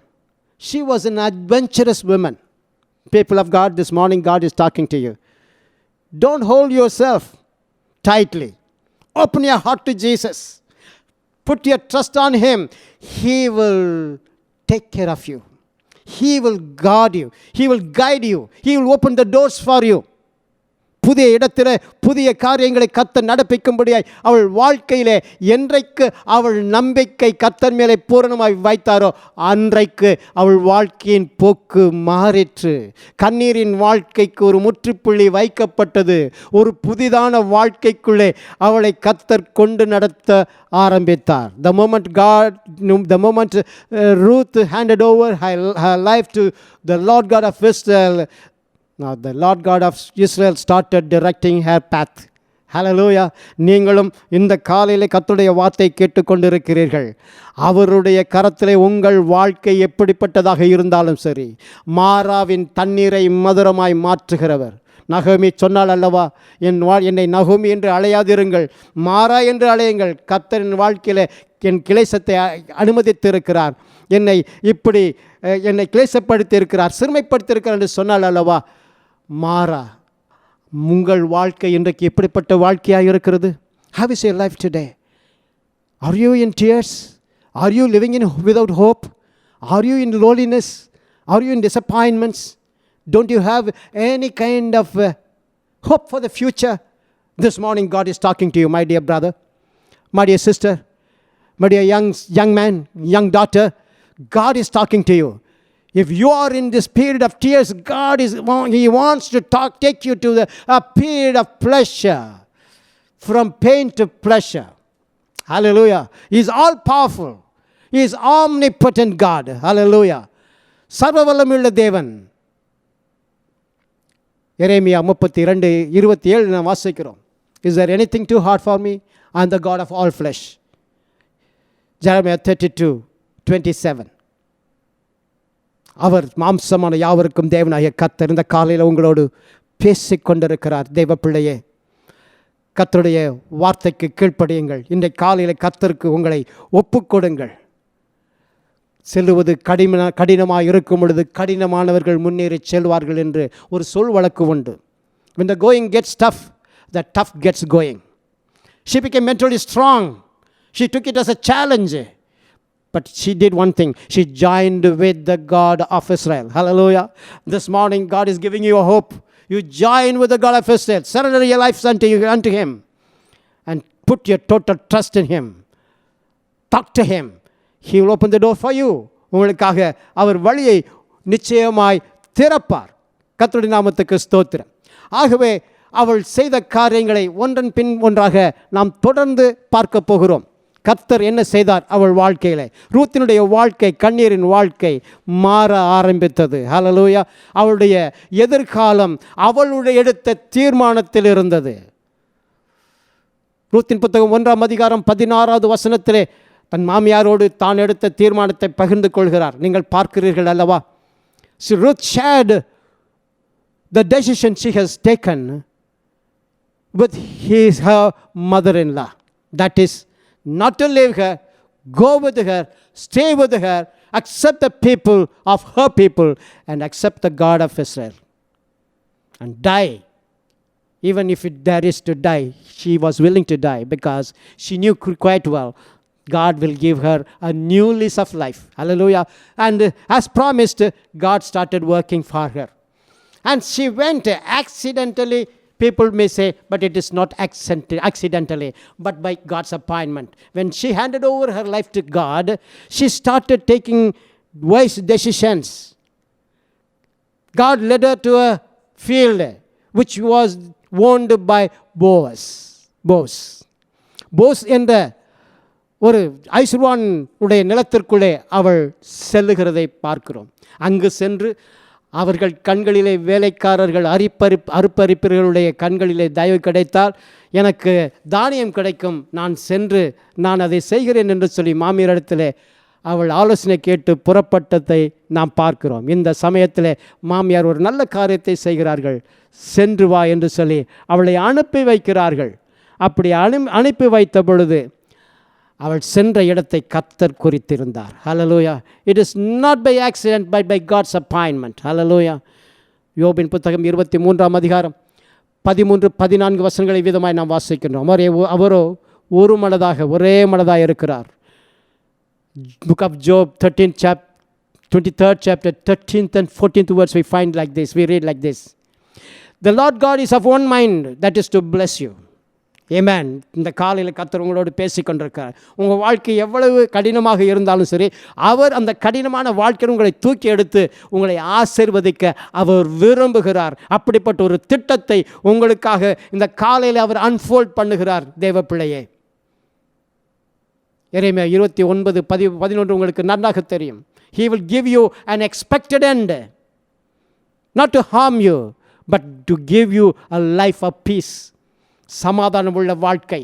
She was an adventurous woman. People of God, this morning God is talking to you. Don't hold yourself tightly. Open your heart to Jesus. Put your trust on him. He will take care of you. He will guard you. He will guide you. He will open the doors for you. புதிய இடத்தில் புதிய காரியங்களை கர்த்தர் நடப்பிக்கும்படியாய் அவள் வாழ்க்கையிலே என்றைக்கு அவள் நம்பிக்கை கர்த்தர் மேலே பூரணமாய் வைத்தாரோ அன்றைக்கு அவள் வாழ்க்கையின் போக்கு மாறிற்று. கண்ணீரின் வாழ்க்கைக்கு ஒரு முற்றுப்புள்ளி வைக்கப்பட்டது. ஒரு புதிதான வாழ்க்கைக்குள்ளே அவளை கர்த்தர் கொண்டு நடத்த ஆரம்பித்தார். The moment Ruth handed over her life to the Lord God of Israel, now the Lord God of Israel started directing her path, ஹல்லேலூயா. நீங்களும் இந்த காலையில் கர்த்தருடைய வார்த்தை கேட்டுக்கொண்டிருக்கிறீர்கள். அவருடைய கரத்திலே உங்கள் வாழ்க்கை எப்படிப்பட்டதாக இருந்தாலும் சரி, மாறாவின் தண்ணீரை மதுரமாய் மாற்றுகிறவர். நகோமி சொன்னால் அல்லவா, என்னை நகோமி என்று அழையாதிருங்கள், மாறா என்று அழையுங்கள். கர்த்தரின் வாழ்க்கையில் என் கிளேசத்தை அனுமதித்திருக்கிறார், என்னை கிளேசப்படுத்தி இருக்கிறார், சிறுமைப்படுத்தியிருக்கிறார் என்று சொன்னால் அல்லவா. மாறா, உங்கள் வாழ்க்கை இன்றைக்கு எப்படிப்பட்ட வாழ்க்கையாக இருக்கிறது? How is your life today? Are you in tears? Are you living without hope? Are you in loneliness? Are you in disappointments? Don't you have any kind of hope for the future? This morning God is talking to you, my dear brother, my dear sister, my dear young man, young daughter. God is talking to you. If you are in this period of tears, He wants to take you to a period of pleasure, from pain to pleasure. Hallelujah. He is all powerful. He is omnipotent God. Hallelujah. சர்வவல்லமையுள்ள தேவன். எரேமியா 32:27 நாம் வாசிக்கிறோம். Is there anything too hard for me? I am the God of all flesh. Jeremiah 32:27. அவர் மாம்சமான யாவருக்கும் தேவனாகிய கர்த்தர் இந்த காலையில் உங்களோடு பேசிக்கொண்டிருக்கிறார். தேவ பிள்ளையே, கர்த்தருடைய வார்த்தைக்கு கீழ்ப்படியுங்கள். இன்றைய காலையில் கர்த்தருக்கு உங்களை ஒப்புக்கொடுங்கள். செல்லுவது கடினமாக இருக்கும் பொழுது கடினமானவர்கள் முன்னேறி செல்வார்கள் என்று ஒரு சொல் வழக்கு உண்டு. When the going gets tough, the tough gets going. She became mentally strong. She took it as a challenge. But she did one thing. She joined with the God of Israel. Hallelujah. This morning God is giving you a hope. You join with the God of Israel. Surrender your lives unto Him. And put your total trust in Him. Talk to Him. He will open the door for you. உங்களுக்காக அவர் வழியை நிச்சயமாய் திறப்பார். கர்த்தருடைய நாமத்துக்கு ஸ்தோத்திரம். ஆகவே அவள் செய்த காரியங்களை ஒன்றன் பின் ஒன்றாக நாம் தொடர்ந்து பார்க்க போகிறோம். கர்த்தர் என்ன செய்தார் அவள் வாழ்க்கையில்? ரூத்தினுடைய வாழ்க்கை, கண்ணீரின் வாழ்க்கை மாற ஆரம்பித்தது. ஹல்லேலூயா. அவளுடைய எதிர்காலம் அவளுடைய எடுத்த தீர்மானத்தில் இருந்தது. ரூத்தின் புத்தகம் 1:16 தன் மாமியாரோடு தான் எடுத்த தீர்மானத்தை பகிர்ந்து கொள்கிறார். நீங்கள் பார்க்கிறீர்கள் அல்லவா. Ruth shared the decision she has taken with her mother-in-law. That is, not to leave her, go with her, stay with her, accept the people of her people, and accept the God of Israel, and die. Even if there is to die, she was willing to die because she knew quite well God will give her a new lease of life. Hallelujah. And as promised, God started working for her. And she went accidentally. People may say, but it is not accidentally, but by God's appointment. When she handed over her life to God, she started taking wise decisions. God led her to a field which was owned by Boaz. Boaz என்ற ஒரு ஐஸ்வர்வான் உடைய நிலத்திற்குள்ளே அவள் செல்லுகிறதை பார்க்கிறோம். அங்கு சென்று அவர்கள் கண்களிலே வேலைக்காரர்கள் அறுப்பறிப்பவர்களுடைய கண்களிலே தயவு கிடைத்தால் எனக்கு தானியம் கிடைக்கும், நான் சென்று நான் அதை செய்கிறேன் என்று சொல்லி மாமியாரிடத்தில் அவள் ஆலோசனை கேட்டு புறப்பட்டதை நாம் பார்க்கிறோம். இந்த சமயத்தில் மாமியார் ஒரு நல்ல காரியத்தை செய்கிறார்கள். சென்று வா என்று சொல்லி அவளை அனுப்பி வைக்கிறார்கள். அப்படி அனுப்பி வைத்த பொழுது அவள் சென்ற இடத்தை கர்த்தர் குறித்திருந்தார். Hallelujah. It is not by accident but by God's appointment. Hallelujah. யோபின் புத்தகம் 23:13-14 வசனங்களை விதமாய் நாம் வாசிக்கின்றோம். அவரோ ஒரே மனதாக இருக்கிறார். Book of Job 23rd chapter 13th and 14th words we find like this. We read like this. The Lord God is of one mind, that is to bless you. Amen. இந்த காலையில் கர்த்தர் உங்களோடு பேசிக்கொண்டிருக்கிறார். உங்கள் வாழ்க்கை எவ்வளவு கடினமாக இருந்தாலும் சரி, அவர் அந்த கடினமான வாழ்க்கையை உங்களை தூக்கி எடுத்து உங்களை ஆசீர்வதிக்க அவர் விரும்புகிறார். அப்படிப்பட்ட ஒரு திட்டத்தை உங்களுக்காக இந்த காலையில் அவர் அன்ஃபோல்ட் பண்ணுகிறார். தேவ பிள்ளையே, எரேமியா 29:11 உங்களுக்கு நன்றாக தெரியும். He will give you an expected end, not to harm you, but to give you a life of peace. சமாதானமுள்ள வாழ்க்கை,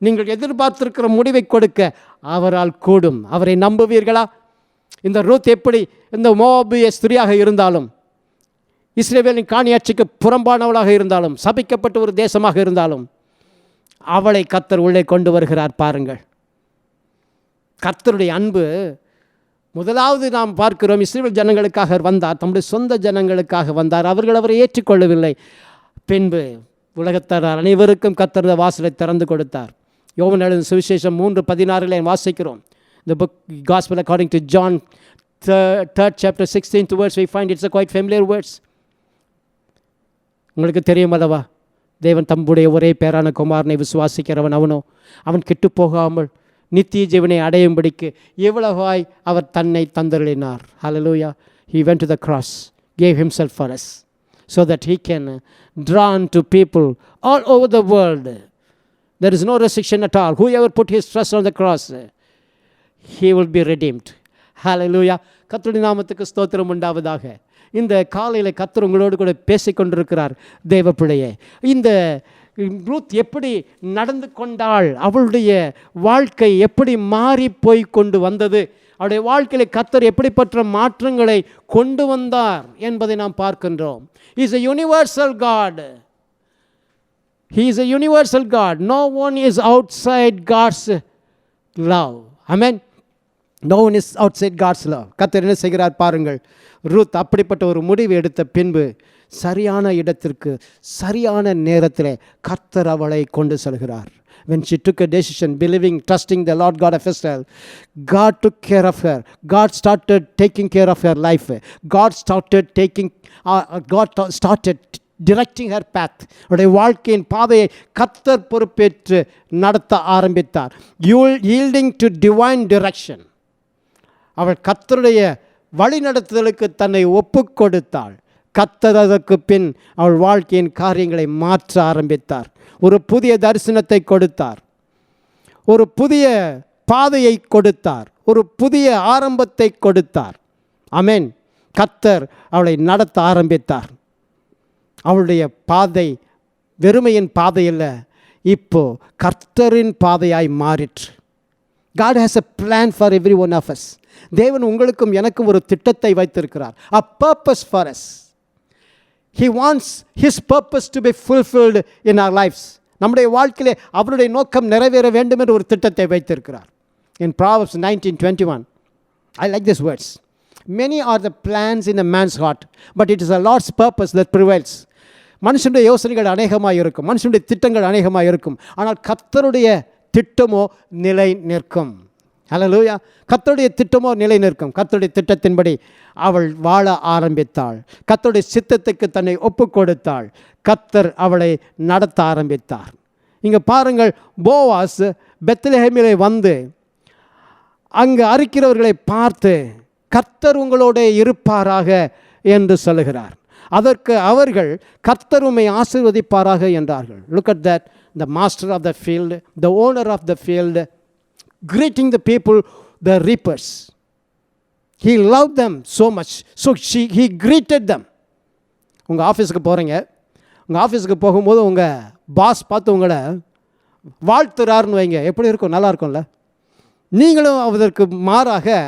நீங்கள் எதிர்பார்த்திருக்கிற முடிவை கொடுக்க அவரால் கூடும். அவரை நம்புவீர்களா? இந்த ரூத் எப்படி இந்த மோவாபிய ஸ்திரியாக இருந்தாலும், இஸ்ரவேலின் காணியாட்சிக்கு புறம்பானவளாக இருந்தாலும், சபிக்கப்பட்ட ஒரு தேசமாக இருந்தாலும், அவளை கர்த்தர் உள்ளே கொண்டு வருகிறார். பாருங்கள், கர்த்தருடைய அன்பு முதலாவது நாம் பார்க்கிறோம். இஸ்ரவேல் ஜனங்களுக்காக வந்தார், தம்முடைய சொந்த ஜனங்களுக்காக வந்தார். அவர்கள் அவரை ஏற்றுக்கொள்ளவில்லை. பின்பு உலகத்தார் அனைவருக்கும் கர்த்தர் வாசலை திறந்து கொடுத்தார். யோவான் எழுதின சுவிசேஷம் 3:16 வாசிக்கிறோம். The book Gospel according to John, 3rd chapter 16th verse, we find it's a quite familiar words. உங்களுக்கு தெரியும் அல்லவா, தேவன் தம்முடைய ஒரே பேரான குமாரனை விசுவாசிக்கிறவன் அவனோ அவன் கெட்டு போகாமல் நித்திய ஜீவனை அடையும்படிக்கு எவ்வளவாய் அவர் தன்னை தந்தருளினார். Hallelujah. He went to the cross, gave himself for us, so that he can draw to people all over the world. There is no restriction at all. Whoever put his trust on the cross, he will be redeemed. Hallelujah. கர்த்தருடைய நாமத்துக்கு ஸ்தோத்திரம் உண்டாவதாக. இந்த காலையில் கர்த்தர் உங்களோடு கூட பேசிக்கொண்டிருக்கிறார். தேவ பிள்ளையே, இந்த ரூத் எப்படி நடந்து கொண்டாள், அவளுடைய வாழ்க்கை எப்படி மாறி போய் கொண்டு வந்தது, அவருடைய வாழ்க்கையில் கர்த்தர் எப்படிப்பட்ட மாற்றங்களை கொண்டு வந்தார் என்பதை நாம் பார்க்கின்றோம். He is a universal God. He is a universal God. No one is outside God's love. Amen. No one is outside God's love. கர்த்தர் என்ன செய்கிறார் பாருங்கள். ரூத் அப்படிப்பட்ட ஒரு முடிவு எடுத்த பின்பு சரியான இடத்திற்கு சரியான நேரத்தில் கர்த்தர் அவளை கொண்டு செல்கிறார். When she took a decision, believing, trusting the Lord God of Israel, God took care of her. God started taking care of her life. God started directing her path. அவருடைய வாழ்க்கையின் பாதையை கர்த்தர் பொறுப்பேற்று நடத்த ஆரம்பித்தார். Yielding to divine direction. அவள் கர்த்தருடைய வழி நடத்துதலுக்கு தன்னை ஒப்பு கொடுத்தாள். கர்த்தர் அதற்கு பின் அவள் வாழ்க்கையின் காரியங்களை மாற்ற ஆரம்பித்தார். ஒரு புதிய தரிசனத்தை கொடுத்தார், ஒரு புதிய பாதையை கொடுத்தார், ஒரு புதிய ஆரம்பத்தை கொடுத்தார். ஆமென். கர்த்தர் அவளை நடத்த ஆரம்பித்தார். அவளுடைய பாதை வெறுமையின் பாதை அல்ல, இப்போ கர்த்தரின் பாதையாய் மாறிற்று. God has a plan for every one of us. தேவன் உங்களுக்கும் எனக்கும் ஒரு திட்டத்தை வைத்திருக்கிறார். A purpose for us. He wants his purpose to be fulfilled in our lives. நம்முடைய வாழ்க்கையிலே அவருடைய நோக்கம் நிறைவேற வேண்டும் என்று ஒரு திட்டத்தை வைத்திருக்கிறார். In Proverbs 19:21, I like these words. Many are the plans in a man's heart, but it is the Lord's purpose that prevails. மனுஷனுடைய யோசனைகள் அநேகமாக இருக்கும், மனுஷனுடைய திட்டங்கள் அநேகமாக இருக்கும், ஆனால் கர்த்தருடைய திட்டமோ நிலை நிற்கும். ஹல்லேலூயா. கர்த்தருடைய திட்டமோ நிலை நிற்கும். கர்த்தருடைய திட்டத்தின்படி அவள் வாழ ஆரம்பித்தாள். கர்த்தருடைய சித்தத்துக்கு தன்னை ஒப்பு கொடுத்தாள். கர்த்தர் அவளை நடத்த ஆரம்பித்தார். இங்கே பாருங்கள், போவாஸ் பெத்லெஹேமிலே வந்து அங்கு அறுக்கிறவர்களை பார்த்து கர்த்தர் உங்களோட இருப்பாராக என்று சொல்லுகிறார். அதற்கு அவர்கள் கர்த்தர் உம்மை ஆசீர்வதிப்பாராக என்றார்கள். Look at that. The master of the field, the owner of the field, greeting the people, the reapers. He loved them so much. So he greeted them. உங்கள் ஆஃபீஸுக்கு போகிறீங்க, உங்கள் ஆஃபீஸுக்கு போகும்போது உங்கள் பாஸ் பார்த்து உங்களை வாழ்த்துறாருன்னு வைங்க, எப்படி இருக்கும்? நல்லா இருக்கும்ல? நீங்களும் அதற்கு மாறாக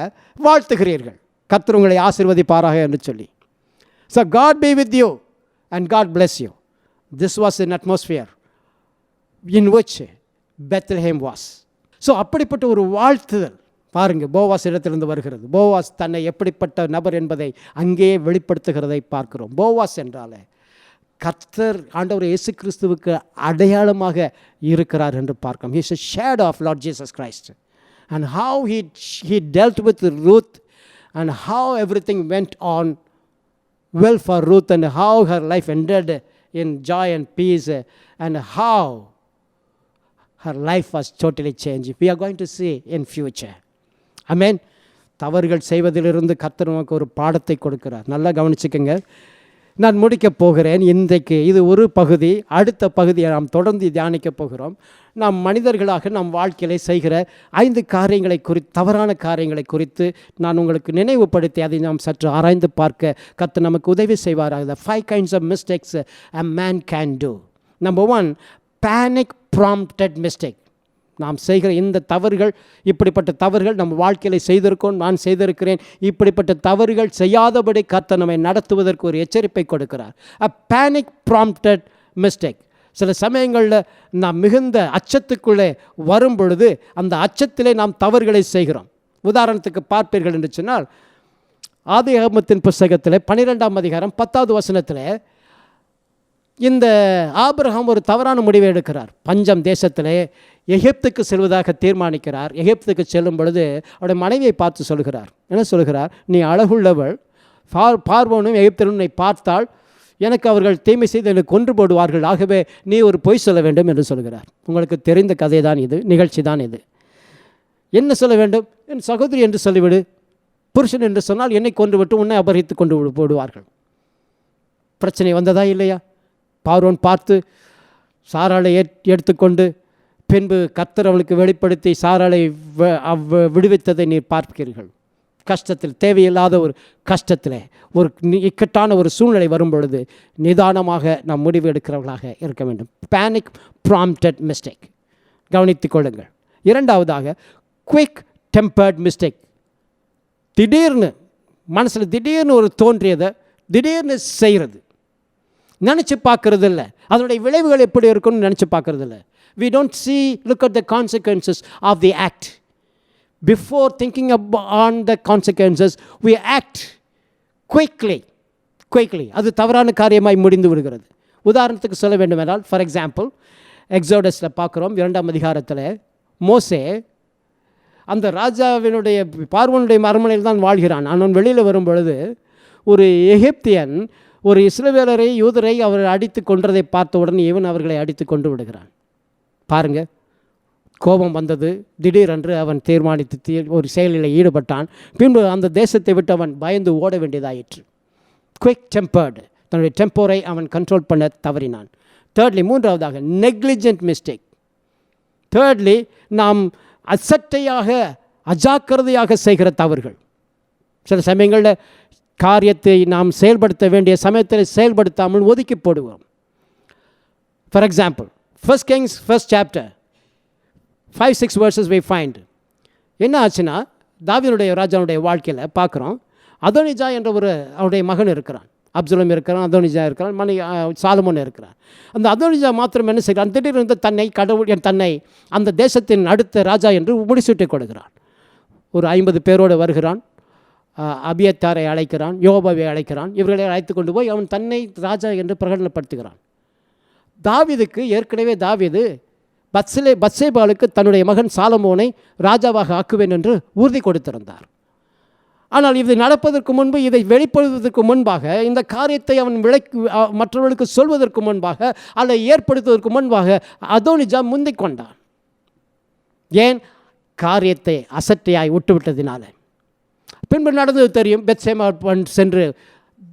வாழ்த்துகிறீர்கள், கர்த்தர் உங்களை ஆசீர்வதிப்பாராக என்று சொல்லி. So God be with you and God bless you. This was an atmosphere in which Bethlehem was. So அப்படிப்பட்ட ஒரு வாழ்த்துதல் பாருங்கள் போவாஸ் இடத்திலிருந்து வருகிறது. போவாஸ் தன்னை எப்படிப்பட்ட நபர் என்பதை அங்கேயே வெளிப்படுத்துகிறதை பார்க்கிறோம். போவாஸ் என்றாலே கர்த்தர் ஆண்டவர் இயேசு கிறிஸ்துவுக்கு அடையாளமாக இருக்கிறார் என்று பார்க்கிறோம். He is a shadow of Lord Jesus Christ. And how he dealt with Ruth and how everything went on well for Ruth and how her life ended in joy and peace and how her life was totally changed. We are going to see in future. Amen. தவறுகள் செய்வதிலிருந்து கர்த்தர் நமக்கு ஒரு பாடத்தை கொடுக்கிறார். நல்லா கவனிச்சுக்கோங்க. நான் முடிக்கப் போகிறேன். இன்றைக்கு இது ஒரு பகுதி. அடுத்த பகுதியை நாம் தொடர்ந்து தியானிக்கப் போகிறோம். நாம் மனிதர்களாக நம் வாழ்க்கையிலே செய்கிற 5 காரியங்களை குறித்து, தவறான காரியங்களை குறித்து நான் உங்களுக்கு நினைவுபடுத்தி அதை நாம் சற்று ஆராய்ந்து பார்க்க கர்த்தர் நமக்கு உதவி செய்வாராக. The 5 kinds of mistakes a man can do. Number 1, panic prompted mistake. நாம் செய்கிற இந்த தவறுகள், இப்படிப்பட்ட தவறுகள் நம்ம வாழ்க்கையில் செய்திருக்கோம், நான் செய்திருக்கிறேன். இப்படிப்பட்ட தவறுகள் செய்யாதபடி கர்த்தர் நம்மை நடத்துவதற்கு ஒரு எச்சரிப்பை கொடுக்கிறார். அ பேனிக் ப்ராம்ப்டட் மிஸ்டேக். சில சமயங்களில் நாம் மிகுந்த அச்சத்துக்குள்ளே வரும் பொழுது அந்த அச்சத்திலே நாம் தவறுகளை செய்கிறோம். உதாரணத்துக்கு பார்ப்பீர்கள் என்று சொன்னால், ஆதியாகமத்தின் புஸ்தகத்தில் 12ஆம் அதிகாரம் 10வது வசனத்தில் இந்த ஆபிரகாம் ஒரு தவறான முடிவை எடுக்கிறார். பஞ்சம் தேசத்திலே எகிப்துக்கு செல்வதாக தீர்மானிக்கிறார். எகிப்துக்கு செல்லும் பொழுது அவருடைய மனைவியை பார்த்து சொல்கிறார். என்ன சொல்கிறார்? நீ அழகுள்ளவள், பார்வோனும் எகிப்திலும் உன்னை பார்த்தால் எனக்கு அவர்கள் தீமை செய்து எனக்கு கொன்று போடுவார்கள், ஆகவே நீ ஒரு பொய் சொல்ல வேண்டும் என்று சொல்கிறார். உங்களுக்கு தெரிந்த கதை தான் இது, நிகழ்ச்சி தான் இது. என்ன சொல்ல வேண்டும்? என் சகோதரி என்று சொல்லிவிடு, புருஷன் என்று சொன்னால் என்னை கொன்று விட்டு உன்னை அபகரித்து கொண்டு போடுவார்கள். பிரச்சனை வந்ததா இல்லையா? பார்வோன் பார்த்து சாராளை எடுத்துக்கொண்டு பின்பு கர்த்தர் அவளுக்கு வெளிப்படுத்தி சாராளை விடுவித்ததை நீர் பார்க்கிறீர்கள். கஷ்டத்தில், தேவையில்லாத ஒரு கஷ்டத்தில், ஒரு இக்கட்டான ஒரு சூழ்நிலை வரும் பொழுது நிதானமாக நாம் முடிவு எடுக்கிறவர்களாக இருக்க வேண்டும். பேனிக் ப்ராம்ப்டட் மிஸ்டேக், கவனித்துக் கொள்ளுங்கள். இரண்டாவதாக குவிக் டெம்பர்ட் மிஸ்டேக். திடீர்னு மனசில் திடீர்னு ஒரு தோன்றியதை திடீர்னு செய்கிறது, நினச்சி பார்க்கறது இல்லை. அதனுடைய விளைவுகள் எப்படி இருக்குன்னு நினச்சி பார்க்கறது இல்லை. We don't look at the consequences of the act. Before thinking on the consequences, we act quickly. அது தவறான காரியமாய் முடிந்து விடுகிறது. உதாரணத்துக்கு சொல்ல வேண்டும் என்றால், ஃபார் எக்ஸாம்பிள், எக்ஸோடஸில் பார்க்குறோம் 2ஆம் அதிகாரத்தில் மோசே அந்த ராஜாவினுடைய பார்வோனுடைய அரண்மனையில் தான் வாழ்கிறான். அவன் வெளியில் வரும் பொழுது ஒரு எகிப்தியன் ஒரு இஸ்ரவேலரை, யூதரை அவர் அடித்து கொன்றதை பார்த்தவுடன் இவன் அவர்களை அடித்து கொண்டு விடுகிறான். பாருங்கள், கோபம் வந்தது. திடீரென்று அவன் தீர்மானித்து ஒரு செயலில் ஈடுபட்டான். பின்பு அந்த தேசத்தை விட்டு அவன் பயந்து ஓட வேண்டியதாயிற்று. குவிக் டெம்பர்டு, தன்னுடைய டெம்போரை அவன் கண்ட்ரோல் பண்ண தவறினான். தேர்ட்லி, மூன்றாவதாக நெக்லிஜென்ட் மிஸ்டேக். தேர்ட்லி, நாம் அசட்டையாக, அஜாக்கிரதையாக செய்கிற தவறுகள். சில சமயங்களில் காரியத்தை நாம் செயல்படுத்த வேண்டிய சமயத்தில் செயல்படுத்தாமல் ஒதுக்கி போடுவோம். For example, 1 Kings 1st chapter 5-6 verses we find. என்ன ஆச்சுன்னா, தாவீதுடைய ராஜாவுடைய வாழ்க்கையில் பார்க்குறோம். அதோனிஜா என்ற ஒரு அவருடைய மகன் இருக்கிறான். அப்சலோம் இருக்கிறான், அதோனிஜா இருக்கிறான், சாலமோன் இருக்கிறான். அந்த அதோனிஜா மாத்திரம் என்ன செய்கிறான்? திடீரென்று தன்னை அந்த தேசத்தின் அடுத்த ராஜா என்று முடிசூட்டி கொடுக்கிறான். ஒரு 50 பேரோடு வருகிறான். அபியத்தாரை அழைக்கிறான், யோபாவை அழைக்கிறான். இவர்களை அழைத்து கொண்டு போய் அவன் தன்னை ராஜா என்று பிரகடனப்படுத்துகிறான். தாவீதுக்கு ஏற்கனவே தாவீது பத்சேபாளுக்கு தன்னுடைய மகன் சாலமோனை ராஜாவாக ஆக்குவேன் என்று உறுதி கொடுத்திருந்தார். ஆனால் இது நடப்பதற்கு முன்பு, இதை வெளிப்படுத்துவதற்கு முன்பாக, இந்த காரியத்தை அவன் மற்றவர்களுக்கு சொல்வதற்கு முன்பாக அல்ல ஏற்படுத்துவதற்கு முன்பாக அதோனிஜா முந்திக் கொண்டான். ஏன்? காரியத்தை அசட்டையாய் விட்டுவிட்டதினால. பின்பு நடந்தது தெரியும். பெத்சேமா சென்று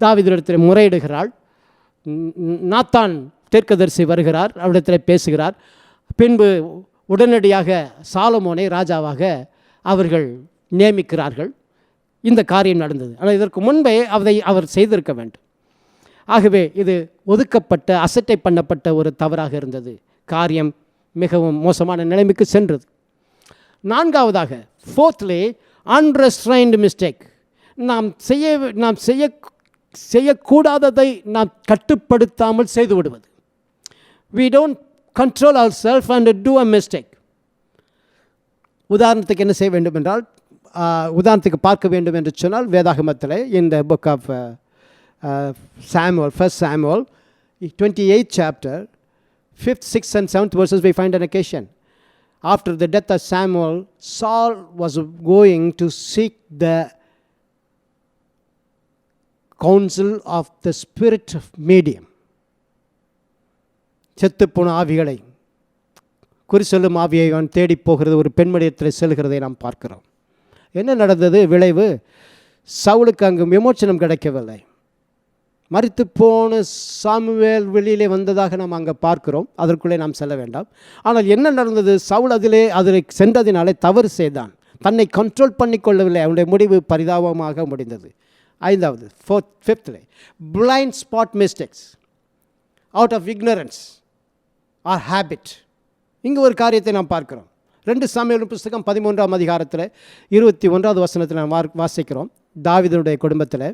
தாவீதிடத்தில் முறையிடுகிறாள். நாத்தான் தீர்க்கதரிசி வருகிறார், அவரிடத்தில் பேசுகிறார். பின்பு உடனடியாக சாலமோனை ராஜாவாக அவர்கள் நியமிக்கிறார்கள். இந்த காரியம் நடந்தது. ஆனால் இதற்கு முன்பே அவர் செய்திருக்க வேண்டும். ஆகவே இது ஒதுக்கப்பட்ட, அசட்டை பண்ணப்பட்ட ஒரு தவறாக இருந்தது. காரியம் மிகவும் மோசமான நிலைமைக்கு சென்றது. நான்காவதாக, ஃபோர்த்லி, அன்ரெஸ்ட்ரைன்டு மிஸ்டேக். நாம் செய்யக்கூடாததை நாம் கட்டுப்படுத்தாமல் செய்து விடுவது. We don't control ourselves and do a mistake. உதாரணத்துக்கு என்ன செய்ய வேண்டும் என்றால், உதாரணத்துக்கு பார்க்க வேண்டும் என்று சொன்னால், வேதாகமத்தில் இந்த book of Samuel, 1 Samuel 28th chapter 5th, 6th and 7th verses we find an occasion. After the death of Samuel, Saul was going to seek the counsel of the spirit of medium. செத்துப்போன ஆவிகளை, குறி சொல்லும் ஆவியை அவன் தேடி போகிறது, ஒரு பெண்மணியத்தில் செல்கிறதை நாம் பார்க்கிறோம். என்ன நடந்தது? விளைவு, சவுலுக்கு அங்கு விமோச்சனம் கிடைக்கவில்லை. மரித்து போன சாமுவேல் வெளியிலே வந்ததாக நாம் அங்கே பார்க்கிறோம். அதற்குள்ளே நாம் செல்ல வேண்டாம். ஆனால் என்ன நடந்தது? சவுல் அதில் சென்றதினாலே தவறு செய்தான். தன்னை கண்ட்ரோல் பண்ணி கொள்ளவில்லை. அவனுடைய முடிவு பரிதாபமாக முடிந்தது. ஐந்தாவது, fifthly, blind spot mistakes out of ignorance. Or habit. இங்கே ஒரு காரியத்தை நாம் பார்க்கிறோம். 2 சாமுவேல் புஸ்தகம் 13ஆம் அதிகாரத்தில் 21வது வசனத்தில் நாம் வாசிக்கிறோம். தாவீதுடைய குடும்பத்தில்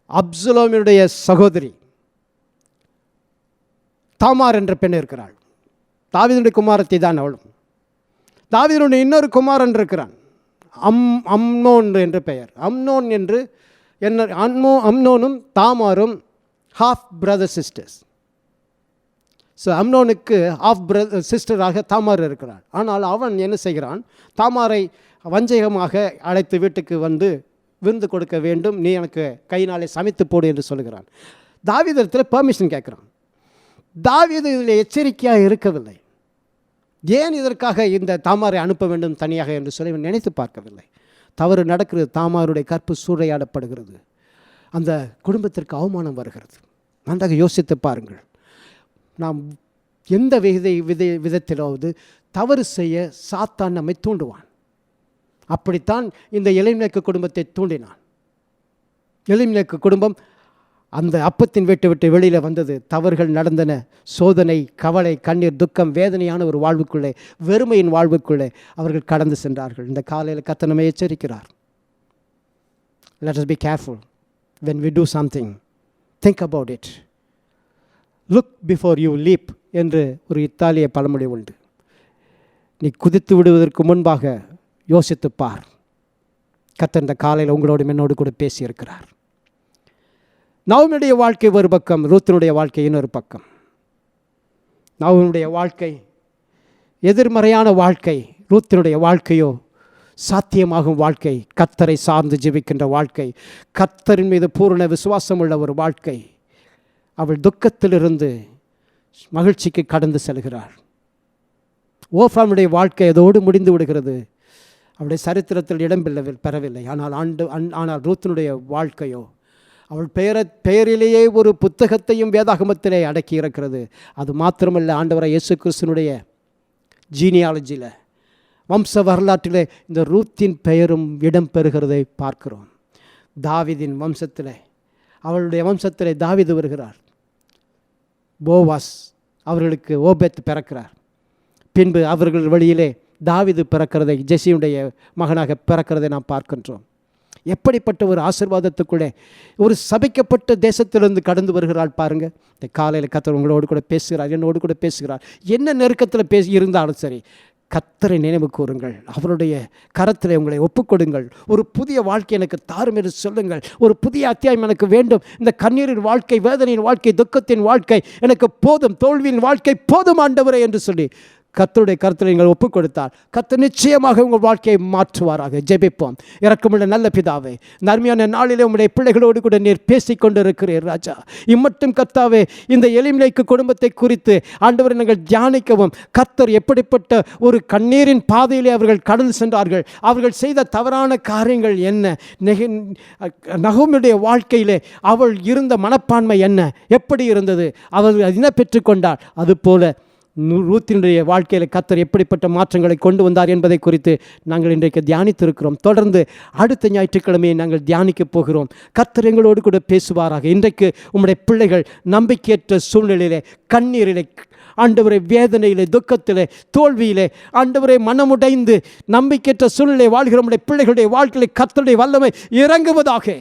அப்சலோமினுடைய சகோதரி தாமார் என்ற பெண் இருக்கிறாள். தாவீதுடைய குமாரத்தை தான் அவளும். தாவீதுடைய இன்னொரு குமாரன் இருக்கிறான், அம்னோன் என்று பெயர். அம்னோன் என்று அம்னோனும் தாமாரும் ஹாஃப் பிரதர் சிஸ்டர்ஸ். ஸோ அம்னோனுக்கு ஹாஃப் பிரதர் சிஸ்டராக தாமார் இருக்கிறாள். ஆனால் அவன் என்ன செய்கிறான், தாமாரை வஞ்சகமாக அழைத்து வீட்டுக்கு வந்து விருந்து கொடுக்க வேண்டும், நீ எனக்கு கையினாலே சமைத்து போடு என்று சொல்கிறான். தாவீதிடத்தில் பெர்மிஷன் கேட்குறான். தாவீது இதில் எச்சரிக்கையாக இருக்கவில்லை. ஏன் இதற்காக இந்த தாமாரை அனுப்ப வேண்டும் தனியாக என்று சொல்லி நினைத்து பார்க்கவில்லை. தவறு நடக்கிறது, தாமாருடைய கற்பு சூறையாடப்படுகிறது, அந்த குடும்பத்திற்கு அவமானம் வருகிறது. நன்றாக யோசித்து பாருங்கள். நாம் எந்த விதத்திலாவது தவறு செய்ய சாத்தான் நம்மை தூண்டுவான். அப்படித்தான் இந்த எலிமெலேக்கு குடும்பத்தை தூண்டினான். எலிமெலேக்கு குடும்பம் அந்த அப்பத்தின் வீட்டை விட்டு வெளியில் வந்தது. தவறுகள் நடந்தன. சோதனை, கவலை, கண்ணீர், துக்கம், வேதனையான ஒரு வாழ்வுக்குள்ளே, வெறுமையின் வாழ்வுக்குள்ளே அவர்கள் கடந்து சென்றார்கள். இந்த காலையில் கர்த்தர் நம்மை எச்சரிக்கிறார். Let us be careful when we do something. Think about it. Look before you leap என்று ஒரு இத்தாலிய பழமொழி உண்டு. நீ குதித்து விடுவதற்கு முன்பாக யோசித்து பார். கர்த்தர் இந்த காலையில் உங்களோடு என்னோடு கூட பேசியிருக்கிறார். நவமியுடைய வாழ்க்கை ஒரு பக்கம், ரூத்தினுடைய வாழ்க்கை இன்னொரு பக்கம். நவமியுடைய வாழ்க்கை எதிர்மறையான வாழ்க்கை, ரூத்தினுடைய வாழ்க்கையோ சாத்தியமாகும் வாழ்க்கை, கர்த்தரை சார்ந்து ஜெபிக்கின்ற வாழ்க்கை, கர்த்தரின் மீது பூரண விசுவாசம் உள்ள ஒரு வாழ்க்கை. அவள் துக்கத்திலிருந்து மகிழ்ச்சிக்கு கடந்து செல்கிறாள். ஓஃப்ரானுடைய வாழ்க்கை அதோடு முடிந்து விடுகிறது. அவளுடைய சரித்திரத்தில் இடம் பெறவில்லை. ஆனால் ரூத்தினுடைய வாழ்க்கையோ அவள் பெயரிலேயே ஒரு புத்தகத்தையும் வேதாகமத்திலே அடக்கி இருக்கிறது. அது மாத்திரமல்ல, ஆண்டவராகிய இயேசு கிறிஸ்துவினுடைய ஜீனியாலஜியில், வம்ச வரலாற்றிலே இந்த ரூத்தின் பெயரும் இடம் பெறுகிறதை பார்க்கிறோம். தாவீதின் வம்சத்தில், அவளுடைய வம்சத்தில் தாவீது வருகிறார். போவாஸ் அவர்களுக்கு ஓபேத் பிறக்கிறார். பின்பு அவர்கள் வழியிலே தாவீது பிறக்கிறதை, ஜெசியுடைய மகனாக பிறக்கிறதை நாம் பார்க்கின்றோம். எப்படிப்பட்ட ஒரு ஆசீர்வாதத்துக்குள்ளே ஒரு சபிக்கப்பட்ட தேசத்திலிருந்து கடந்து வருகிறாள் பாருங்கள். இந்த காலையில் கர்த்தர் உங்களோடு கூட பேசுகிறார், என்னோடு கூட பேசுகிறார். என்ன நெருக்கத்தில் இருந்தாலும் சரி, கர்த்தரை நினைவு கூறுங்கள், அவருடைய கரத்தில் உங்களை ஒப்புக்கொடுங்கள். ஒரு புதிய வாழ்க்கை எனக்கு தாரும் என்று சொல்லுங்கள். ஒரு புதிய அத்தியாயம் எனக்கு வேண்டும். இந்த கண்ணீரின் வாழ்க்கை, வேதனையின் வாழ்க்கை, துக்கத்தின் வாழ்க்கை எனக்கு போதும், தோல்வியின் வாழ்க்கை போதும் ஆண்டவரே என்று சொல்லி கர்த்தருடைய கருத்தில் நீங்கள் ஒப்புக் கொடுத்தால் கர்த்தர் நிச்சயமாக உங்கள் வாழ்க்கையை மாற்றுவாராக. ஜெபிப்போம். இரக்கமுள்ள நல்ல பிதாவே, நன்மையான நாளிலே உங்களுடைய பிள்ளைகளோடு கூட நீர் பேசிக்கொண்டு இருக்கிறீர் ராஜா. இம்மட்டும் கர்த்தாவே, இந்த எலிமெலேக்கு குடும்பத்தை குறித்து ஆண்டவரை நாங்கள் தியானிக்கவும், கர்த்தர் எப்படிப்பட்ட ஒரு கண்ணீரின் பாதையிலே அவர்கள் கடந்து சென்றார்கள், அவர்கள் செய்த தவறான காரியங்கள் என்ன, நகோமியுடைய வாழ்க்கையிலே அவள் இருந்த மனப்பான்மை என்ன, எப்படி இருந்தது, அவர்கள் என்ன பெற்றுக்கொண்டார், அதுபோல ரூத்தினுடைய வாழ்க்கையில் கர்த்தர் எப்படிப்பட்ட மாற்றங்களை கொண்டு வந்தார் என்பதை குறித்து நாங்கள் இன்றைக்கு தியானித்திருக்கிறோம். தொடர்ந்து அடுத்த ஞாயிற்றுக்கிழமையை நாங்கள் தியானிக்கப் போகிறோம். கர்த்தர் எங்களோடு கூட பேசுவாராக. இன்றைக்கு உம்முடைய பிள்ளைகள் நம்பிக்கையற்ற சூழ்நிலையிலே, கண்ணீரிலே, ஆண்டவரை வேதனையிலே, துக்கத்திலே, தோல்வியிலே, ஆண்டவரை மனமுடைந்து நம்பிக்கையற்ற சூழ்நிலை வாழ்கிற நம்முடைய பிள்ளைகளுடைய வாழ்க்கையில் கர்த்தருடைய வல்லமை இறங்குவதாக.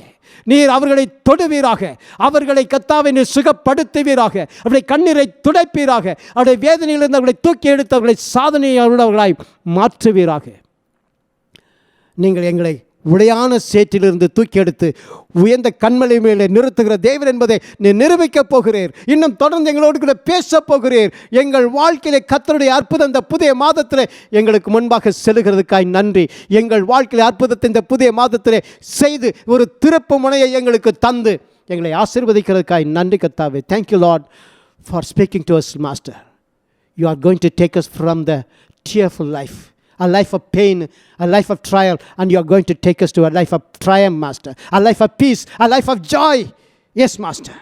நீர் அவர்களை தொடுவீராக, அவர்களை கர்த்தாவை நீர் சுகப்படுத்துவீராக, அவருடைய கண்ணீரை துடைப்பீராக, அவருடைய வேதனையிலிருந்து அவர்களை தூக்கி எடுத்து அவர்களை சாதனையுள்ளவர்களாய் மாற்றுவீராக. நீங்கள் எங்களை உடையான சேற்றிலிருந்து தூக்கி எடுத்து உயர்ந்த கண்மலை மேலே நிறுத்துகிற தேவன் என்பதை நீ நிரூபிக்கப் போகிறீர். இன்னும் தொடர்ந்து எங்களோடு கூட பேசப் போகிறீர். எங்கள் வாழ்க்கையிலே கர்த்தருடைய அற்புதம் இந்த புதிய மாதத்தில் எங்களுக்கு முன்பாக செல்கிறதுக்காய் நன்றி. எங்கள் வாழ்க்கையிலே அற்புதத்தை இந்த புதிய மாதத்திலே செய்து ஒரு திருப்பு முனையை எங்களுக்கு தந்து எங்களை ஆசீர்வதிக்கிறதுக்காய் நன்றி கர்த்தாவே. Thank you Lord for speaking to us master. You are going to take as from the tearful life, a life of pain, a life of trial, and you are going to take us to a life of triumph, Master, a life of peace, a life of joy. Yes, Master.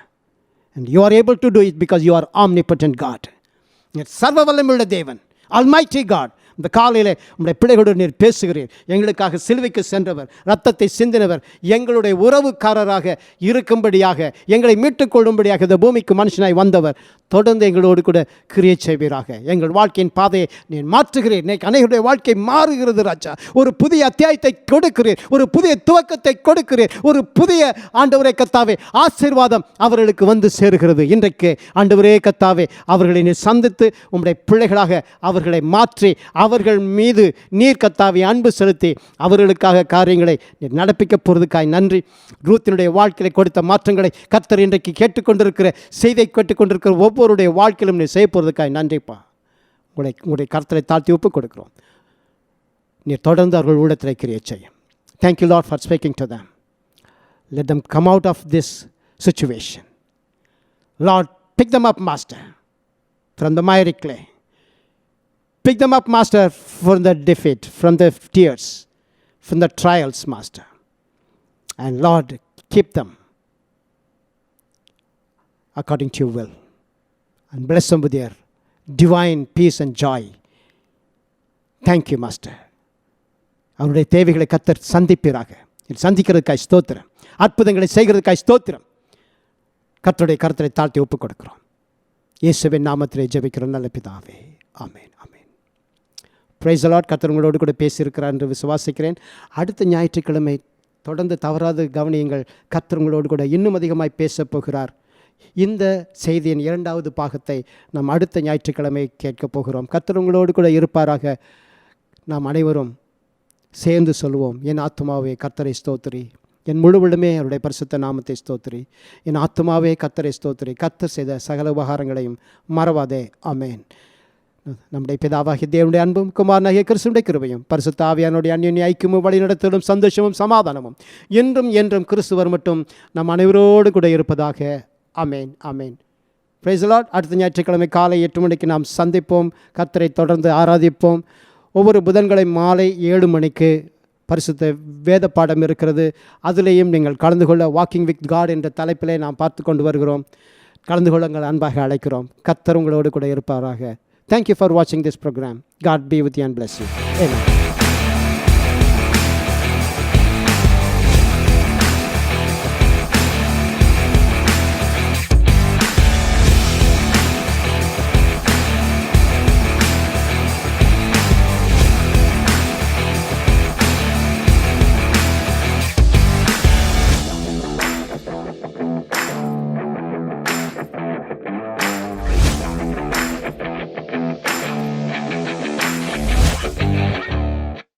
And you are able to do it because you are omnipotent God. Sarva vallammulla Devan, Almighty God, இந்த காலையில் உங்களுடைய பிள்ளைகளோடு நீர் பேசுகிறீர். எங்களுக்காக சிலுவைக்கு சென்றவர், இரத்தத்தை சிந்தினவர், எங்களுடைய உறவுக்காரராக இருக்கும்படியாக, எங்களை மீட்டுக் கொள்ளும்படியாக இந்த பூமிக்கு மனுஷனாய் வந்தவர். தொடர்ந்து எங்களோடு கூட கிரியை செய்வீராக. எங்கள் வாழ்க்கையின் பாதையை நீர் மாற்றுகிறீர். இன்னைக்கு அனைவருடைய வாழ்க்கை மாறுகிறது ராஜா. ஒரு புதிய அத்தியாயத்தை கொடுக்கிறீர், ஒரு புதிய துவக்கத்தை கொடுக்கிறீர், ஒரு புதிய ஆண்டவரே கர்த்தாவே ஆசீர்வாதம் அவர்களுக்கு வந்து சேருகிறது. இன்றைக்கு ஆண்டவரே கர்த்தாவே அவர்களை நீர் சந்தித்து உம்முடைய பிள்ளைகளாக அவர்களை மாற்றி அவர்கள் மீது நீர் கர்த்தாவே அன்பு செலுத்தி அவர்களுக்காக காரியங்களை நீர் நடப்பிக்க போகிறதுக்காய் நன்றி. ரூத்தினுடைய வாழ்க்கையில் கொடுத்த மாற்றங்களை கர்த்தர் இன்றைக்கு கேட்டுக்கொண்டிருக்கிற செய்தியை கேட்டுக்கொண்டிருக்கிற ஒவ்வொருடைய வாழ்க்கையிலும் நீர் செய்ய போகிறதுக்காய் நன்றிப்பா. உங்களுடைய கர்த்தரை தாழ்த்தி ஒப்புக் கொடுக்கிறோம். நீர் தொடர்ந்து அவர்கள் உள்ளத்தில் கிரியை செய்யும். Thank you Lord for speaking to them. Let them come out of this situation. Lord, pick them up, Master, from the miry clay. Pick them up, Master, from the defeat, from the tears, from the trials, Master. And Lord, keep them according to your will. And bless them with your divine peace and joy. Thank you, Master. அவருடைய தேவைகளை கர்த்தர் சந்திப்பீராக. சந்திக்கிறதுக்காய் ஸ்தோத்திரம். அற்புதங்களை செய்கிறதுக்காய் ஸ்தோத்திரம். கர்த்தருடைய கர்த்தரை தாழ்த்தி ஒப்புக் கொடுக்கிறோம். இயேசுவின் நாமத்திலே ஜெபிக்கிறோம் நல்ல பிதாவே. Amen, amen. Praise the lord. கர்த்தர் உங்களோடு கூட பேசியிருக்கிறார் என்று விசுவாசிக்கிறேன். அடுத்த ஞாயிற்றுக்கிழமை தொடர்ந்து தவறாது கவனியுங்கள். கர்த்தர் உங்களோடு கூட இன்னும் அதிகமாய் பேசப் போகிறார். இந்த செய்தியின் 2வது பாகத்தை நாம் அடுத்த ஞாயிற்றுக்கிழமை கேட்கப் போகிறோம். கர்த்தர் உங்களோடு கூட இருப்பாராக. நாம் அனைவரும் சேர்ந்து சொல்லுவோம். என் ஆத்துமாவே கர்த்தரை ஸ்தோத்திரி, என் முழுவதுமே அவருடைய பரிசுத்த நாமத்தை ஸ்தோத்திரி. என் ஆத்துமாவே கர்த்தரை ஸ்தோத்திரி, கர்த்தர் செய்த சகல உபகாரங்களையும் மறவாதே. ஆமென். நம்முடைய பிதாவாகிய தேவனுடைய அன்பும் குமாரனாகிய கிறிஸ்துவின் கிருபையும் பரிசுத்த ஆவியானுடைய அந்யோன்ய ஐக்கியமும் வழிநடத்தலும் சந்தோஷமும் சமாதானமும் என்றும் என்றும் கிறிஸ்துவர் மட்டும் நம் அனைவரோடு கூட இருப்பதாக. Amen, amen. Praise the lord. அடுத்த ஞாயிற்றுக்கிழமை காலை 8 மணிக்கு நாம் சந்திப்போம். கர்த்தரை தொடர்ந்து ஆராதிப்போம். ஒவ்வொரு புதன்களை மாலை 7 மணிக்கு பரிசுத்த வேத பாடம் இருக்கிறது. அதிலேயும் நீங்கள் கலந்து கொள்ள வாக்கிங் வித் காட் என்ற தலைப்பிலே நாம் பார்த்து கொண்டு வருகிறோம். கலந்து கொள்ள உங்கள் அன்பாக அழைக்கிறோம். கர்த்தர் உங்களோடு கூட இருப்பாராக. Thank you for watching this program. God be with you and bless you. Amen.